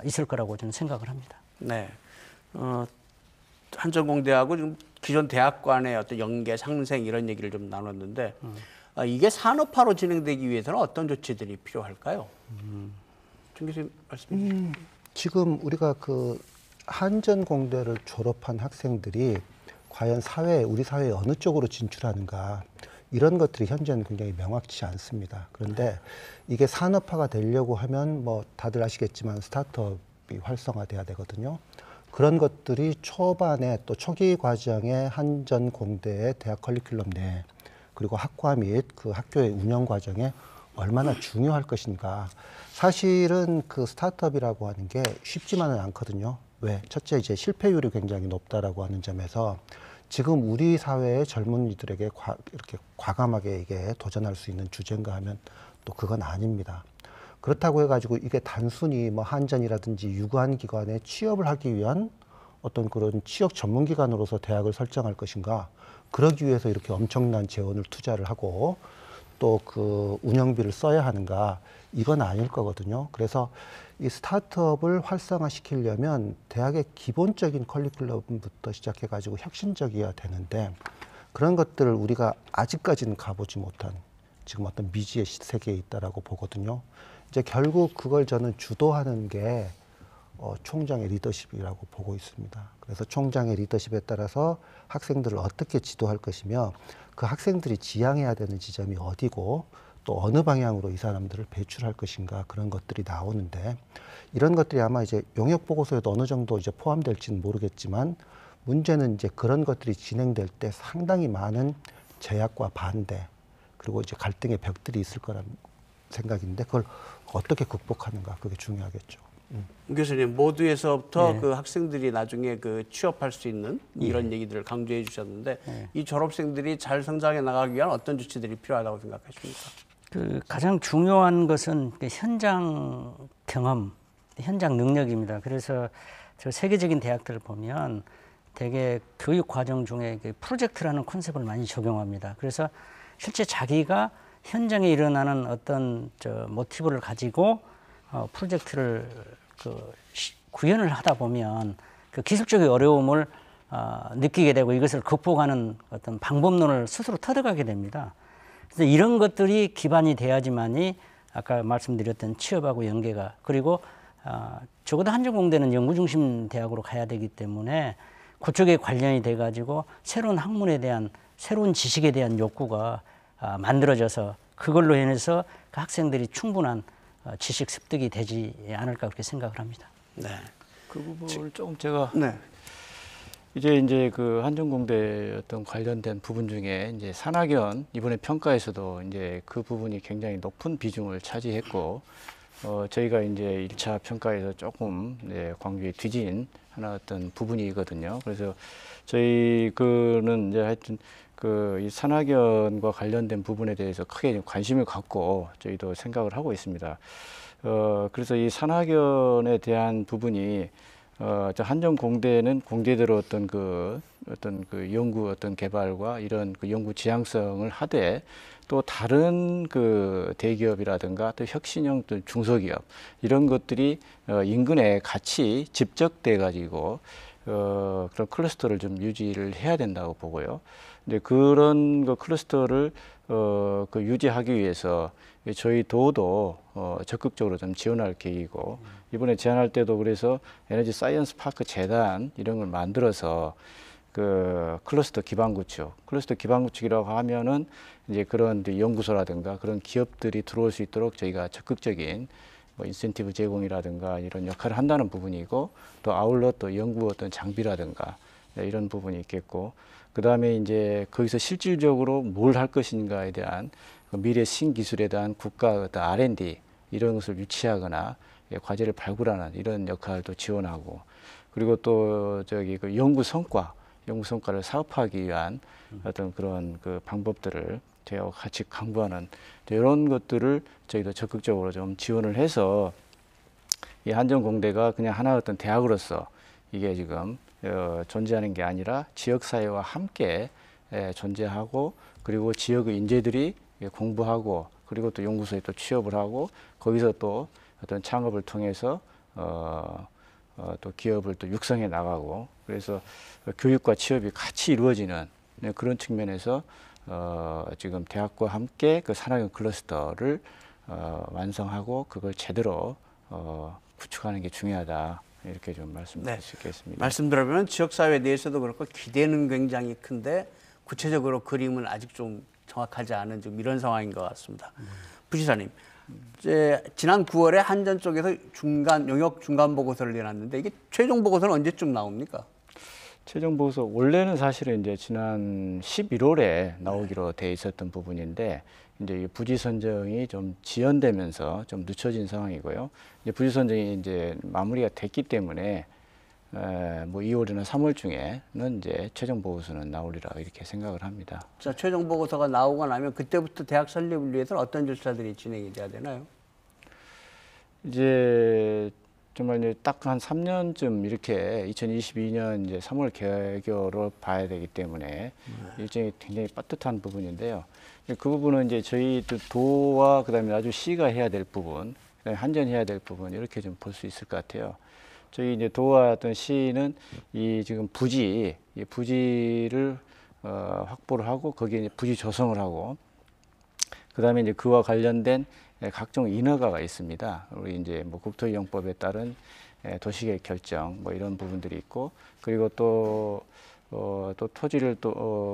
있을 거라고 저는 생각을 합니다. 네. 한전공대하고 지금 기존 대학 간의 어떤 연계, 상생 이런 얘기를 좀 나눴는데 이게 산업화로 진행되기 위해서는 어떤 조치들이 필요할까요? 정 교수님 말씀해 주시죠. 지금 우리가 그 한전공대를 졸업한 학생들이 과연 우리 사회에 어느 쪽으로 진출하는가 이런 것들이 현재는 굉장히 명확치 않습니다. 그런데 이게 산업화가 되려고 하면 뭐 다들 아시겠지만 스타트업이 활성화돼야 되거든요. 그런 것들이 초반에 또 초기 과정의 한전공대의 대학 커리큘럼 내 그리고 학과 및 그 학교의 운영 과정에 얼마나 중요할 것인가. 사실은 그 스타트업이라고 하는 게 쉽지만은 않거든요. 왜? 첫째 이제 실패율이 굉장히 높다라고 하는 점에서 지금 우리 사회의 젊은이들에게 이렇게 과감하게 이게 도전할 수 있는 주제인가 하면 또 그건 아닙니다. 그렇다고 해가지고 이게 단순히 뭐 한전이라든지 유관 기관에 취업을 하기 위한 어떤 그런 취업 전문 기관으로서 대학을 설정할 것인가. 그러기 위해서 이렇게 엄청난 재원을 투자를 하고 또 그 운영비를 써야 하는가. 이건 아닐 거거든요. 그래서 이 스타트업을 활성화시키려면 대학의 기본적인 커리큘럼부터 시작해가지고 혁신적이어야 되는데 그런 것들을 우리가 아직까지는 가보지 못한 지금 어떤 미지의 세계에 있다라고 보거든요. 이제 결국 그걸 저는 주도하는 게 총장의 리더십이라고 보고 있습니다. 그래서 총장의 리더십에 따라서 학생들을 어떻게 지도할 것이며 그 학생들이 지향해야 되는 지점이 어디고 또 어느 방향으로 이 사람들을 배출할 것인가 그런 것들이 나오는데 이런 것들이 아마 이제 용역 보고서에도 어느 정도 이제 포함될지는 모르겠지만 문제는 이제 그런 것들이 진행될 때 상당히 많은 제약과 반대 그리고 이제 갈등의 벽들이 있을 거라는 생각인데 그걸 어떻게 극복하는가 그게 중요하겠죠. 교수님 모두에서부터 네. 그 학생들이 나중에 그 취업할 수 있는 이런 얘기들을 강조해 주셨는데 이 졸업생들이 잘 성장해 나가기 위한 어떤 조치들이 필요하다고 생각하십니까? 그 가장 중요한 것은 그 현장 경험, 현장 능력입니다. 그래서 저 세계적인 대학들을 보면 대개 교육 과정 중에 그 프로젝트라는 컨셉을 많이 적용합니다. 그래서 실제 자기가 현장에 일어나는 어떤 저 모티브를 가지고 프로젝트를 구현을 하다 보면 그 기술적인 어려움을 느끼게 되고 이것을 극복하는 어떤 방법론을 스스로 터득하게 됩니다. 그래서 이런 것들이 기반이 돼야지만이 아까 말씀드렸던 취업하고 연계가 그리고 적어도 한전공대는 연구중심 대학으로 가야 되기 때문에 그쪽에 관련이 돼가지고 새로운 학문에 대한 새로운 지식에 대한 욕구가 만들어져서 그걸로 인해서 그 학생들이 충분한 지식 습득이 되지 않을까 그렇게 생각을 합니다. 네. 그 부분을 조금 제가 네. 이제 그 한전공대 어떤 관련된 부분 중에 이제 산학연 이번에 평가에서도 이제 그 부분이 굉장히 높은 비중을 차지했고 저희가 이제 1차 평가에서 조금 광주에 뒤진 하나 어떤 부분이거든요. 그래서 저희 그는 이제 하여튼 그 이 산학연과 관련된 부분에 대해서 크게 관심을 갖고 저희도 생각을 하고 있습니다. 그래서 이 산학연에 대한 부분이 저 한전공대는 공대대로 어떤 그 연구 어떤 개발과 이런 그 연구 지향성을 하되 또 다른 그 대기업이라든가 또 혁신형 또 중소기업 이런 것들이 인근에 같이 집적돼 가지고 그런 클러스터를 좀 유지를 해야 된다고 보고요. 근데 그런 그 클러스터를 그 유지하기 위해서 저희 도도 적극적으로 좀 지원할 계획이고 이번에 제안할 때도 그래서 에너지 사이언스 파크 재단 이런 걸 만들어서 그 클러스터 기반 구축이라고 하면은 이제 그런 연구소라든가 그런 기업들이 들어올 수 있도록 저희가 적극적인 뭐 인센티브 제공이라든가 이런 역할을 한다는 부분이고 또 아울러 또 연구 어떤 장비라든가 이런 부분이 있겠고 그 다음에 이제 거기서 실질적으로 뭘 할 것인가에 대한 그 미래 신기술에 대한 국가 어떤 R&D 이런 것을 유치하거나 과제를 발굴하는 이런 역할도 지원하고 그리고 또 저기 그 연구 성과를 사업화하기 위한 어떤 그런 그 방법들을 저희와 같이 강구하는 이런 것들을 저희도 적극적으로 좀 지원을 해서 이 한전공대가 그냥 하나 어떤 대학으로서 이게 지금 존재하는 게 아니라 지역사회와 함께 존재하고 그리고 지역의 인재들이 공부하고 그리고 또 연구소에 또 취업을 하고 거기서 또 어떤 창업을 통해서 또 기업을 또 육성해 나가고 그래서 교육과 취업이 같이 이루어지는 그런 측면에서 지금 대학과 함께 그 산학연 클러스터를 완성하고 그걸 제대로 구축하는 게 중요하다. 이렇게 좀 말씀드릴 수 있겠습니다. 말씀 들어보면 지역사회 내에서도 그렇고 기대는 굉장히 큰데 구체적으로 그림은 아직 좀 정확하지 않은 좀 이런 상황인 것 같습니다. 부지사님, 이제 지난 9월에 한전 쪽에서 용역 중간 보고서를 내놨는데 이게 최종 보고서는 언제쯤 나옵니까? 최종 보고서 원래는 사실은 이제 지난 11월에 나오기로 돼 있었던 부분인데 이제 이 부지 선정이 좀 지연되면서 좀 늦춰진 상황이고요. 이제 부지 선정이 이제 마무리가 됐기 때문에 뭐 2월이나 3월 중에는 이제 최종 보고서는 나오리라 이렇게 생각을 합니다. 자, 최종 보고서가 나오고 나면 그때부터 대학 설립을 위해서는 어떤 절차들이 진행이 돼야 되나요? 이제 정말 이제 딱 한 3년쯤 이렇게 2022년 이제 3월 개교를 봐야 되기 때문에 일정이 굉장히 빠듯한 부분인데요. 그 부분은 이제 저희 도와 그다음에 아주 시가 해야 될 부분, 그다음에 한전해야 될 부분 이렇게 좀 볼 수 있을 것 같아요. 저희 이제 도와 어떤 시는 이 지금 부지를 확보를 하고 거기에 이제 부지 조성을 하고 그다음에 이제 그와 관련된 각종 인허가가 있습니다. 우리 이제 뭐 국토이용법에 따른 도시계획 결정 뭐 이런 부분들이 있고 그리고 또 토지를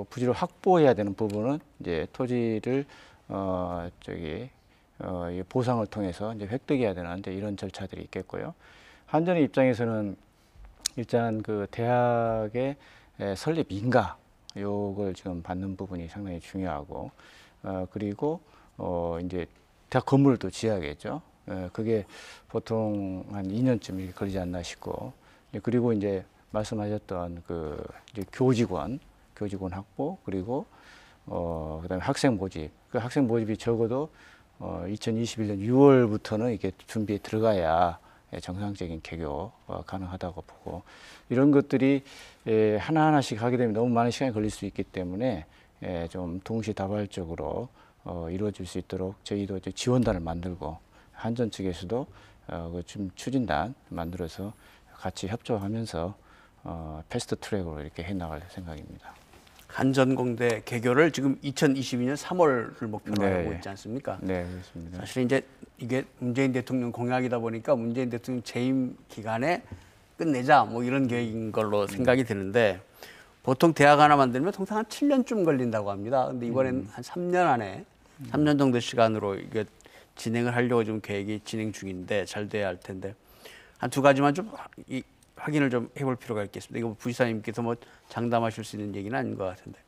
부지를 확보해야 되는 부분은 이제 토지를 보상을 통해서 이제 획득해야 되는 이제 이런 절차들이 있겠고요. 한전의 입장에서는 일단 그 대학의 설립 인가 요걸 지금 받는 부분이 상당히 중요하고 그리고 이제 대학 건물을 또 지어야겠죠. 그게 보통 한 2년쯤 이렇게 걸리지 않나 싶고 그리고 이제 말씀하셨던 그 이제 교직원 확보 그리고 그다음에 학생 모집 그 학생 모집이 적어도 2021년 6월부터는 이게 준비에 들어가야 정상적인 개교가 가능하다고 보고 이런 것들이 하나하나씩 하게 되면 너무 많은 시간이 걸릴 수 있기 때문에 좀 동시다발적으로 이루어질 수 있도록 저희도 이제 지원단을 만들고 한전 측에서도 좀 추진단 만들어서 같이 협조하면서 패스트 트랙으로 이렇게 해나갈 생각입니다. 한전공대 개교를 지금 2022년 3월을 목표로 네. 하고 있지 않습니까? 네, 그렇습니다. 사실 이제 이게 문재인 대통령 공약이다 보니까 문재인 대통령 재임 기간에 끝내자 뭐 이런 계획인 걸로 생각이 드는데 보통 대학 하나 만들면 통상 한 7년쯤 걸린다고 합니다. 근데 이번엔 한 3년 안에 3년 정도 시간으로 이게 진행을 하려고 지금 계획이 진행 중인데 잘 돼야 할 텐데 한 두 가지만 좀 확인을 좀 해볼 필요가 있겠습니다. 이거 부지사님께서 뭐 장담하실 수 있는 얘기는 아닌 것 같은데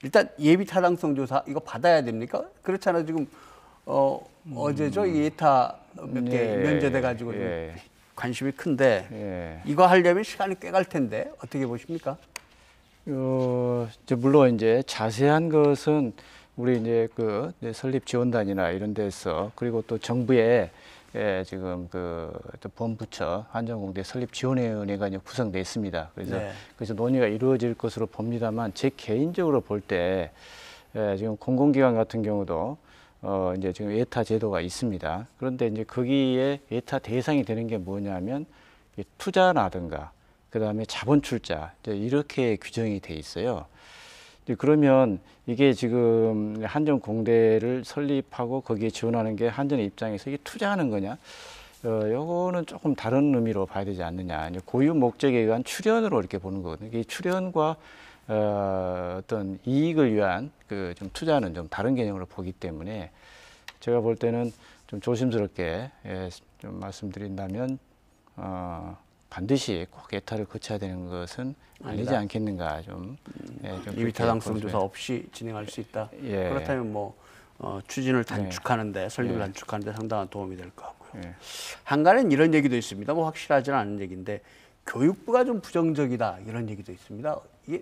일단 예비 타당성 조사 이거 받아야 됩니까? 그렇잖아요. 지금 어제죠 예타 몇 개 면제돼 가지고 관심이 큰데 이거 하려면 시간이 꽤 갈 텐데 어떻게 보십니까? 이제 물론 이제 자세한 것은 우리 이제 그 설립 지원단이나 이런 데서 그리고 또 정부에 지금 또 본부처 한전공대 설립 지원위원회가 이제 구성돼 있습니다. 그래서 논의가 이루어질 것으로 봅니다만 제 개인적으로 볼 때 지금 공공기관 같은 경우도 이제 지금 예타 제도가 있습니다. 그런데 이제 거기에 예타 대상이 되는 게 뭐냐면 투자라든가 그다음에 자본 출자 이렇게 규정이 돼 있어요. 그러면 이게 지금 한전공대를 설립하고 거기에 지원하는 게 한전의 입장에서 이게 투자하는 거냐? 요거는 조금 다른 의미로 봐야 되지 않느냐. 이제 고유 목적에 의한 출연으로 이렇게 보는 거거든요. 이게 출연과 어떤 이익을 위한 그 좀 투자는 좀 다른 개념으로 보기 때문에 제가 볼 때는 좀 조심스럽게 좀 말씀드린다면 반드시 꼭 예타를 거쳐야 되는 것은 아니지 않겠는가 좀 예비 타당성 조사 없이 진행할 수 있다. 그렇다면 뭐 추진을 단축하는데 설립을 단축하는데 상당한 도움이 될 것 같고요. 한간엔 이런 얘기도 있습니다. 뭐 확실하지는 않은 얘기인데 교육부가 좀 부정적이다 이런 얘기도 있습니다. 이게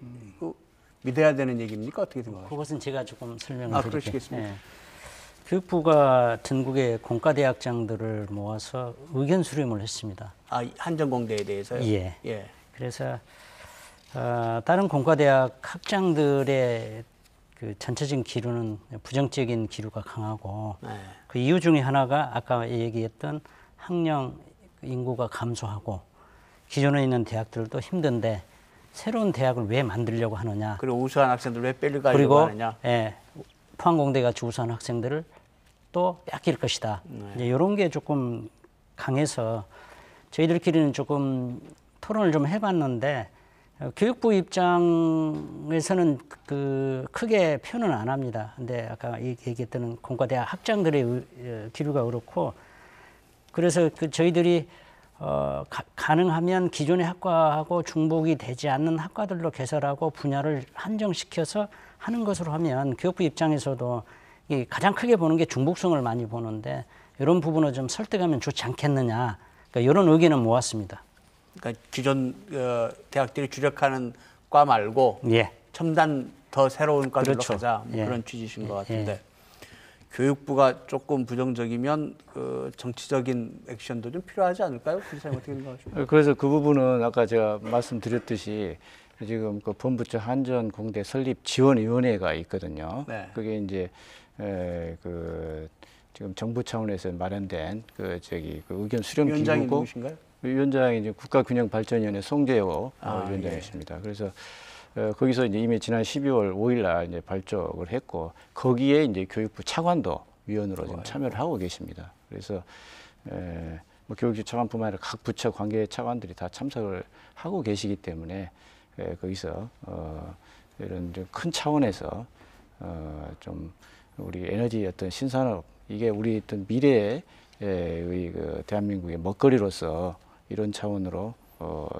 믿어야 되는 얘기입니까? 어떻게 생각하십니까? 그것은 제가 조금 설명을 드릴게요. 그러시겠습니다. 교육부가 전국의 공과대학장들을 모아서 의견 수렴을 했습니다. 한전공대에 대해서요? 예. 그래서 다른 공과대학 학장들의 그 전체적인 기류는 부정적인 기류가 강하고 그 이유 중에 하나가 아까 얘기했던 학령 인구가 감소하고 기존에 있는 대학들도 힘든데 새로운 대학을 왜 만들려고 하느냐. 그리고 우수한 학생들 왜 빼려고 하느냐. 포항공대 같이 우수한 학생들을 또 뺏길 것이다. 이제 이런 게 조금 강해서 저희들끼리는 조금 토론을 좀 해봤는데 교육부 입장에서는 그 크게 표현은 안 합니다. 근데 아까 얘기했던 공과대학 학장들의 기류가 그렇고, 그래서 저희들이 가능하면 기존의 학과하고 중복이 되지 않는 학과들로 개설하고 분야를 한정시켜서 하는 것으로 하면 교육부 입장에서도 가장 크게 보는 게 중복성을 많이 보는데 이런 부분을 좀 설득하면 좋지 않겠느냐, 그러니까 이런 의견을 모았습니다. 그러니까 기존 대학들이 주력하는 과 말고 예. 첨단 더 새로운 과들로 그렇죠. 가자, 뭐 예. 그런 취지신 것 같은데 교육부가 조금 부정적이면 정치적인 액션도 좀 필요하지 않을까요? 기사님 어떻게 생각하십니까? 그래서 그 부분은 아까 제가 말씀드렸듯이 지금 그 본부처 한전공대 설립 지원위원회가 있거든요. 네. 그게 이제 지금 정부 차원에서 마련된 그 의견 수렴 위원장이 기구고, 누구신가요? 위원장이 이제 국가균형발전위원회 송재호 아, 위원장이십니다. 그래서 거기서 이제 이미 지난 12월 5일날 이제 발족을 했고, 거기에 이제 교육부 차관도 위원으로 지금 참여를 하고 계십니다. 그래서 뭐 교육부 차관뿐만 아니라 각 부처 관계 차관들이 다 참석을 하고 계시기 때문에 거기서 이런 좀 큰 차원에서 좀 우리 에너지 어떤 신산업, 이게 우리 어떤 미래의 그 대한민국의 먹거리로서 이런 차원으로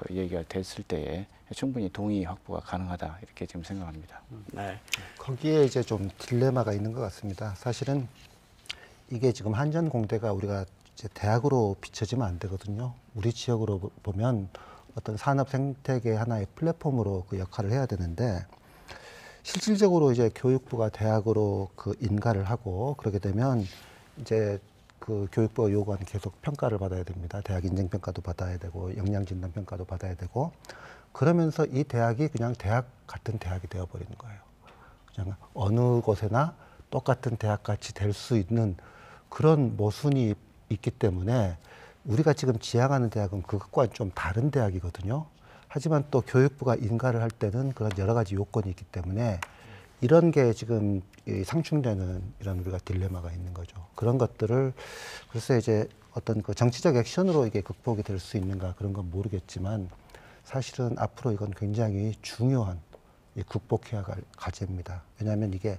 얘기가 됐을 때에 충분히 동의 확보가 가능하다, 이렇게 지금 생각합니다. 네. 거기에 이제 좀 딜레마가 있는 것 같습니다. 사실은 이게 지금 한전공대가 우리가 이제 대학으로 비춰지면 안 되거든요. 우리 지역으로 보면 어떤 산업 생태계 하나의 플랫폼으로 그 역할을 해야 되는데, 실질적으로 이제 교육부가 대학으로 그 인가를 하고 그러게 되면 이제 그 교육부가 요구하는 계속 평가를 받아야 됩니다. 대학 인증평가도 받아야 되고 역량진단평가도 받아야 되고, 그러면서 이 대학이 그냥 대학 같은 대학이 되어버리는 거예요. 그냥 어느 곳에나 똑같은 대학같이 될 수 있는 그런 모순이 있기 때문에 우리가 지금 지향하는 대학은 그것과는 좀 다른 대학이거든요. 하지만 또 교육부가 인가를 할 때는 그런 여러 가지 요건이 있기 때문에 이런 게 지금 상충되는 이런 우리가 딜레마가 있는 거죠. 그런 것들을 글쎄 이제 어떤 그 정치적 액션으로 이게 극복이 될 수 있는가, 그런 건 모르겠지만 사실은 앞으로 이건 굉장히 중요한 극복해야 할 과제입니다. 왜냐하면 이게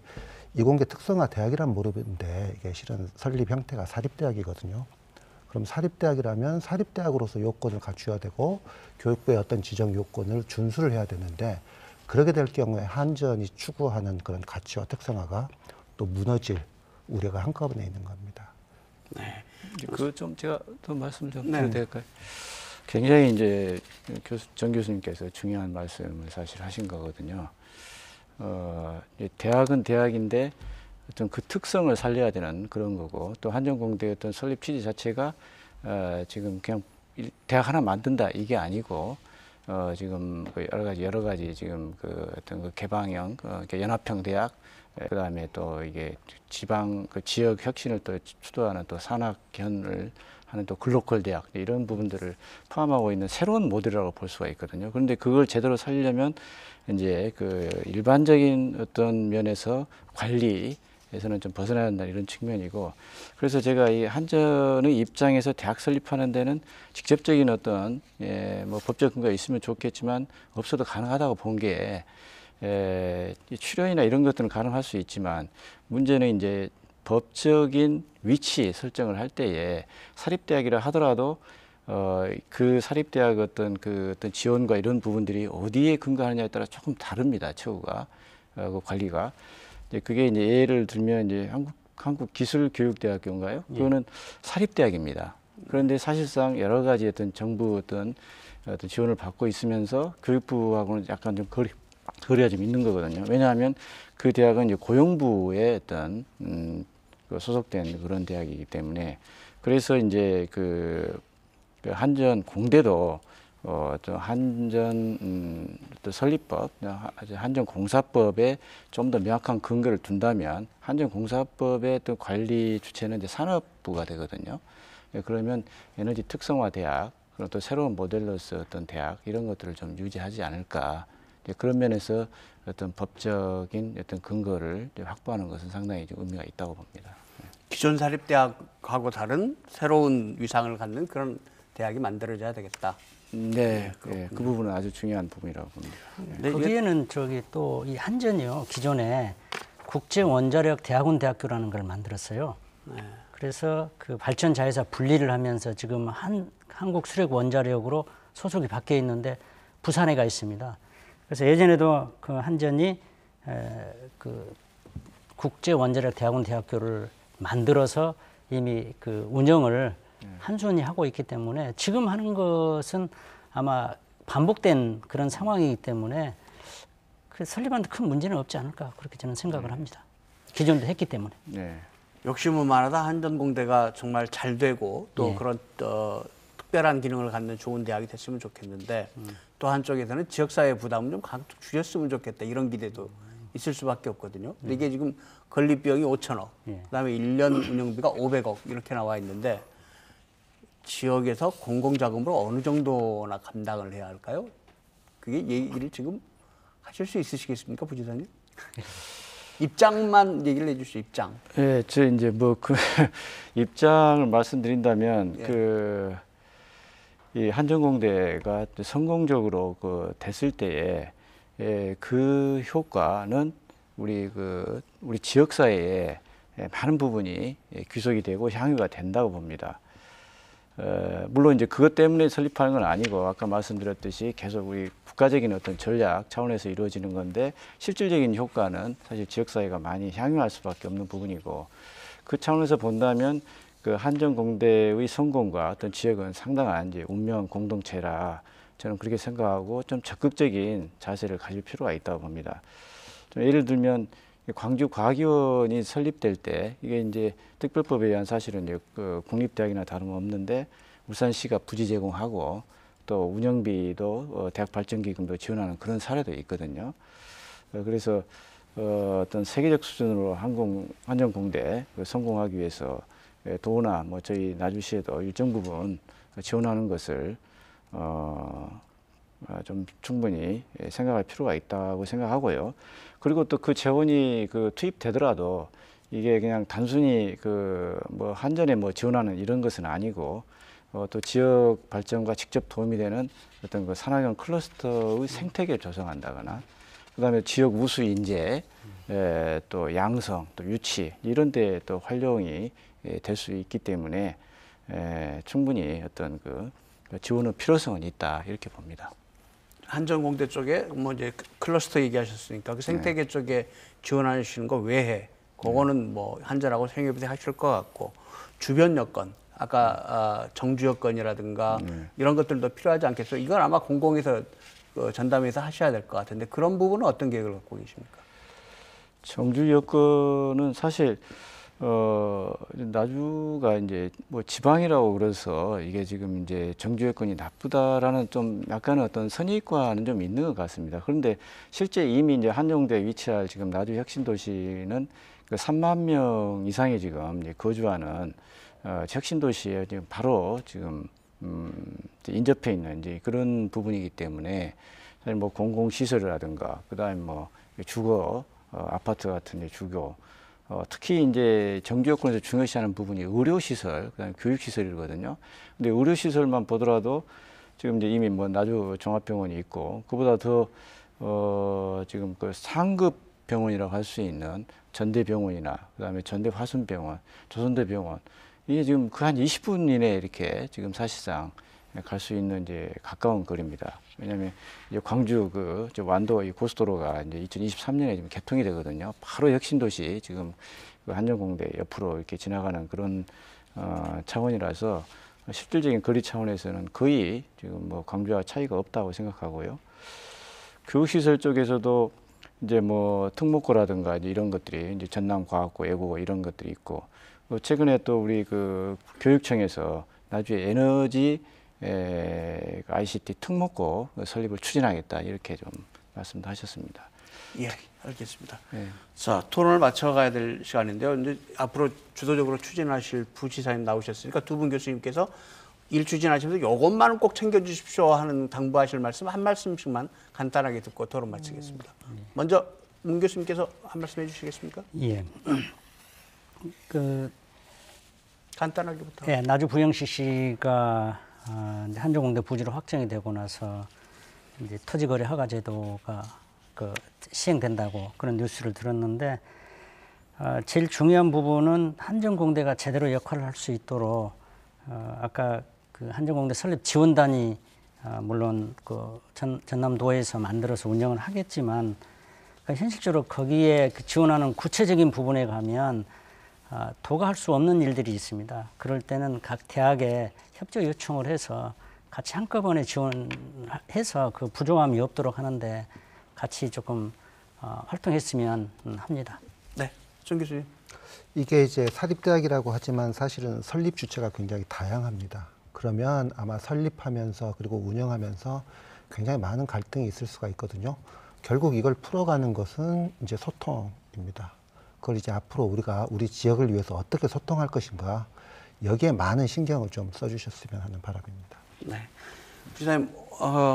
이공계 특성화 대학이란 모르는데 이게 실은 설립 형태가 사립대학이거든요. 그럼 사립대학이라면 사립대학으로서 요건을 갖추어야 되고 교육부의 어떤 지정 요건을 준수를 해야 되는데, 그렇게 될 경우에 한전이 추구하는 그런 가치와 특성화가 또 무너질 우려가 한꺼번에 있는 겁니다. 네. 그 좀 제가 더 말씀 좀 네. 드려도 될까요? 굉장히 이제 정 교수님께서 중요한 말씀을 사실 하신 거거든요. 이제 대학은 대학인데 어떤 그 특성을 살려야 되는 그런 거고, 또 한전공대의 어떤 설립 취지 자체가 지금 그냥 대학 하나 만든다 이게 아니고, 지금 그 여러 가지 지금 그 어떤 그 개방형 연합형 대학, 그다음에 또 이게 지방 그 지역 혁신을 또 주도하는 또 산학견을 하는 또 글로컬 대학, 이런 부분들을 포함하고 있는 새로운 모델이라고 볼 수가 있거든요. 그런데 그걸 제대로 살려면 이제 그 일반적인 어떤 면에서 관리에서는 좀 벗어나야 한다, 이런 측면이고, 그래서 제가 이 한전의 입장에서 대학 설립하는 데는 직접적인 어떤 뭐 법적 근거가 있으면 좋겠지만 없어도 가능하다고 본 게, 출연이나 이런 것들은 가능할 수 있지만 문제는 이제 법적인 위치 설정을 할 때에 사립대학이라 하더라도 그 사립대학 어떤 지원과 이런 부분들이 어디에 근거하느냐에 따라 조금 다릅니다. 처우가 그 관리가. 이제 그게 이제 예를 들면 이제 한국기술교육대학교인가요? 그거는 사립대학입니다. 그런데 사실상 여러 가지 어떤 정부 어떤 지원을 받고 있으면서 교육부하고는 약간 좀 거리가 좀 있는 거거든요. 왜냐하면 그 대학은 이제 고용부의 어떤 그 소속된 그런 대학이기 때문에, 그래서 이제 그 한전 공대도 또 한전 또 설립법, 한전 공사법에 좀 더 명확한 근거를 둔다면 한전 공사법의 또 관리 주체는 이제 산업부가 되거든요. 그러면 에너지 특성화 대학, 그리고 또 새로운 모델로서 어떤 대학, 이런 것들을 좀 유지하지 않을까. 그런 면에서 어떤 법적인 어떤 근거를 확보하는 것은 상당히 좀 의미가 있다고 봅니다. 기존 사립대학하고 다른 새로운 위상을 갖는 그런 대학이 만들어져야 되겠다. 네, 그 부분은 아주 중요한 부분이라고 봅니다. 네, 거기에는 저기 또 이 한전이요 기존에 국제원자력 대학원대학교라는 걸 만들었어요. 그래서 그 발전 자회사 분리를 하면서 지금 한국수력원자력으로 소속이 바뀌어 있는데 부산에가 있습니다. 그래서 예전에도 그 한전이 그 국제원자력 대학원대학교를 만들어서 이미 그 운영을 한전이 하고 있기 때문에 지금 하는 것은 아마 반복된 그런 상황이기 때문에 그 설립하는데 큰 문제는 없지 않을까 그렇게 저는 생각을 합니다. 기존도 했기 때문에. 네. 욕심은 많아다 한전공대가 정말 잘 되고 또 예. 그런 특별한 기능을 갖는 좋은 대학이 됐으면 좋겠는데 또 한쪽에서는 지역사회 부담을 좀 각각 줄였으면 좋겠다 이런 기대도 있을 수밖에 없거든요. 근데 이게 지금 건립 비용이 5천억, 예. 그다음에 1년 운영비가 500억 이렇게 나와 있는데 지역에서 공공자금으로 어느 정도나 감당을 해야 할까요? 그게 얘기를 지금 하실 수 있으시겠습니까, 부지사님? 입장만 얘기를 해주시죠. 입장. 예, 저 이제 뭐 그 입장을 말씀드린다면 예. 이 한전공대가 성공적으로 그 됐을 때에 그 효과는 우리 지역 사회에 많은 부분이 귀속이 되고 향유가 된다고 봅니다. 물론 이제 그것 때문에 설립하는 건 아니고 아까 말씀드렸듯이 계속 우리 국가적인 어떤 전략 차원에서 이루어지는 건데 실질적인 효과는 사실 지역사회가 많이 향유할 수밖에 없는 부분이고 그 차원에서 본다면 그 한전공대의 성공과 어떤 지역은 상당한 이제 운명 공동체라 저는 그렇게 생각하고 좀 적극적인 자세를 가질 필요가 있다고 봅니다. 좀 예를 들면 광주과학위원이 설립될 때 이게 이제 특별법에 의한 사실은 이제 그 국립대학이나 다름없는데 울산시가 부지 제공하고 또 운영비도 대학 발전기금도 지원하는 그런 사례도 있거든요. 그래서 어떤 세계적 수준으로 한전공대 성공하기 위해서 도나 뭐 저희 나주시에도 일정 부분 지원하는 것을 좀 충분히 생각할 필요가 있다고 생각하고요. 그리고 또 그 재원이 투입되더라도 이게 그냥 단순히 뭐 한전에 뭐 지원하는 이런 것은 아니고 또 지역 발전과 직접 도움이 되는 어떤 그 산학형 클러스터의 생태계를 조성한다거나 그다음에 지역 우수 인재 또 양성 또 유치 이런 데 또 활용이 될 수 있기 때문에 충분히 어떤 그 지원의 필요성은 있다 이렇게 봅니다. 한전공대 쪽에 뭐 이제 클러스터 얘기하셨으니까 그 생태계 쪽에 지원하시는 거 외에 그거는 뭐 한전하고 생협이 하실 것 같고 주변 여건 아까 정주 여건이라든가 이런 것들도 필요하지 않겠어요? 이건 아마 공공에서 전담해서 하셔야 될 것 같은데 그런 부분은 어떤 계획을 갖고 계십니까? 정주 여건은 사실 나주가 이제 뭐 지방이라고 그래서 이게 지금 이제 정주 여건이 나쁘다라는 좀 약간의 어떤 선입관은 좀 있는 것 같습니다. 그런데 실제 이미 이제 한정대에 위치할 지금 나주 혁신도시는 그 3만 명 이상이 지금 이제 거주하는 혁신도시에 지금 바로 지금 인접해 있는 이제 그런 부분이기 때문에 사실 뭐 공공시설이라든가 그다음에 뭐 주거 아파트 같은 이제 주거 특히 이제 정주 여건에서 중요시하는 부분이 의료시설, 그다음에 교육시설이거든요. 근데 의료시설만 보더라도 지금 이제 이미 뭐 나주 종합병원이 있고 그보다 더 지금 그 상급 병원이라고 할 수 있는 전대병원이나 그다음에 전대화순병원, 조선대병원 이게 지금 그 한 20분 이내에 이렇게 지금 사실상 갈 수 있는 이제 가까운 거리입니다. 왜냐하면 이제 광주 완도 이 고속도로가 이제 2023년에 지금 개통이 되거든요. 바로 혁신도시 지금 그 한전공대 옆으로 이렇게 지나가는 그런 차원이라서 실질적인 거리 차원에서는 거의 지금 뭐 광주와 차이가 없다고 생각하고요. 교육시설 쪽에서도 이제 뭐 특목고라든가 이제 이런 것들이 이제 전남과학고, 예고고 이런 것들이 있고 최근에 또 우리 그 교육청에서 나중에 에너지 ICT 특목고 설립을 추진하겠다 이렇게 좀 말씀도 하셨습니다. 예, 알겠습니다. 네. 자, 토론을 마쳐가야 될 시간인데요. 이제 앞으로 주도적으로 추진하실 부지사님 나오셨으니까 두 분 교수님께서 일 추진하시면서 이것만은 꼭 챙겨주십시오 하는 당부하실 말씀 한 말씀씩만 간단하게 듣고 토론 마치겠습니다. 먼저 문 교수님께서 한 말씀 해주시겠습니까? 예. 간단하게부터. 예, 나주 부영시시가 이제 한전공대 부지로 확정이 되고 나서 이제 토지거래 허가 제도가 시행된다고 그런 뉴스를 들었는데 제일 중요한 부분은 한전공대가 제대로 역할을 할 수 있도록 아까 그 한전공대 설립 지원단이 물론 그 전남도에서 만들어서 운영을 하겠지만 그러니까 현실적으로 거기에 그 지원하는 구체적인 부분에 가면 도가 할 수 없는 일들이 있습니다. 그럴 때는 각 대학에 협조 요청을 해서 같이 한꺼번에 지원해서 그 부족함이 없도록 하는데 같이 조금 활동했으면 합니다. 네, 정 교수님. 이게 이제 사립대학이라고 하지만 사실은 설립 주체가 굉장히 다양합니다. 그러면 아마 설립하면서 그리고 운영하면서 굉장히 많은 갈등이 있을 수가 있거든요. 결국 이걸 풀어가는 것은 이제 소통입니다. 그걸 이제 앞으로 우리가 우리 지역을 위해서 어떻게 소통할 것인가 여기에 많은 신경을 좀 써주셨으면 하는 바람입니다. 네, 주사님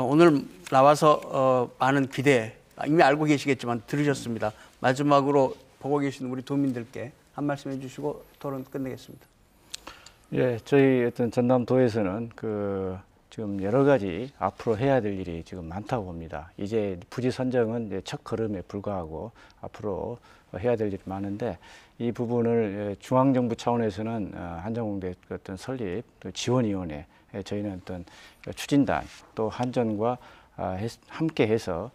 오늘 나와서 많은 기대 이미 알고 계시겠지만 들으셨습니다. 마지막으로 보고 계신 우리 도민들께 한 말씀 해주시고 토론 끝내겠습니다. 예, 저희 어떤 전남도에서는 지금 여러 가지 앞으로 해야 될 일이 지금 많다고 봅니다. 이제 부지 선정은 이제 첫 걸음에 불과하고 앞으로 해야 될 일이 많은데 이 부분을 중앙정부 차원에서는 한전공대 어떤 설립 또 지원위원회 저희는 어떤 추진단 또 한전과 함께해서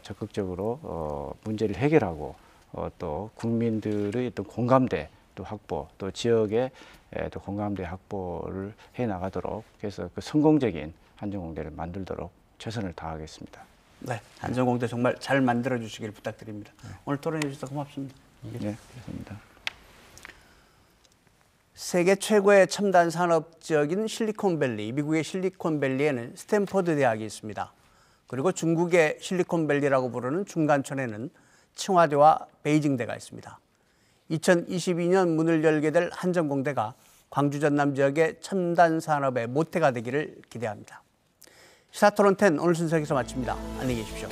적극적으로 문제를 해결하고 또 국민들의 어떤 공감대 또 확보 또 지역의 또 공감대 확보를 해 나가도록 해서 그 성공적인 한전공대를 만들도록 최선을 다하겠습니다. 네, 한전공대 정말 잘 만들어 주시길 부탁드립니다. 오늘 토론해 주셔서 고맙습니다. 네, 그렇습니다. 세계 최고의 첨단 산업 지역인 실리콘밸리, 미국의 실리콘밸리에는 스탠퍼드 대학이 있습니다. 그리고 중국의 실리콘밸리라고 부르는 중간촌에는 칭화대와 베이징대가 있습니다. 2022년 문을 열게 될 한전공대가 광주 전남 지역의 첨단 산업의 모태가 되기를 기대합니다. 시사토론 10 오늘 순서 여기서 마칩니다. 안녕히 계십시오.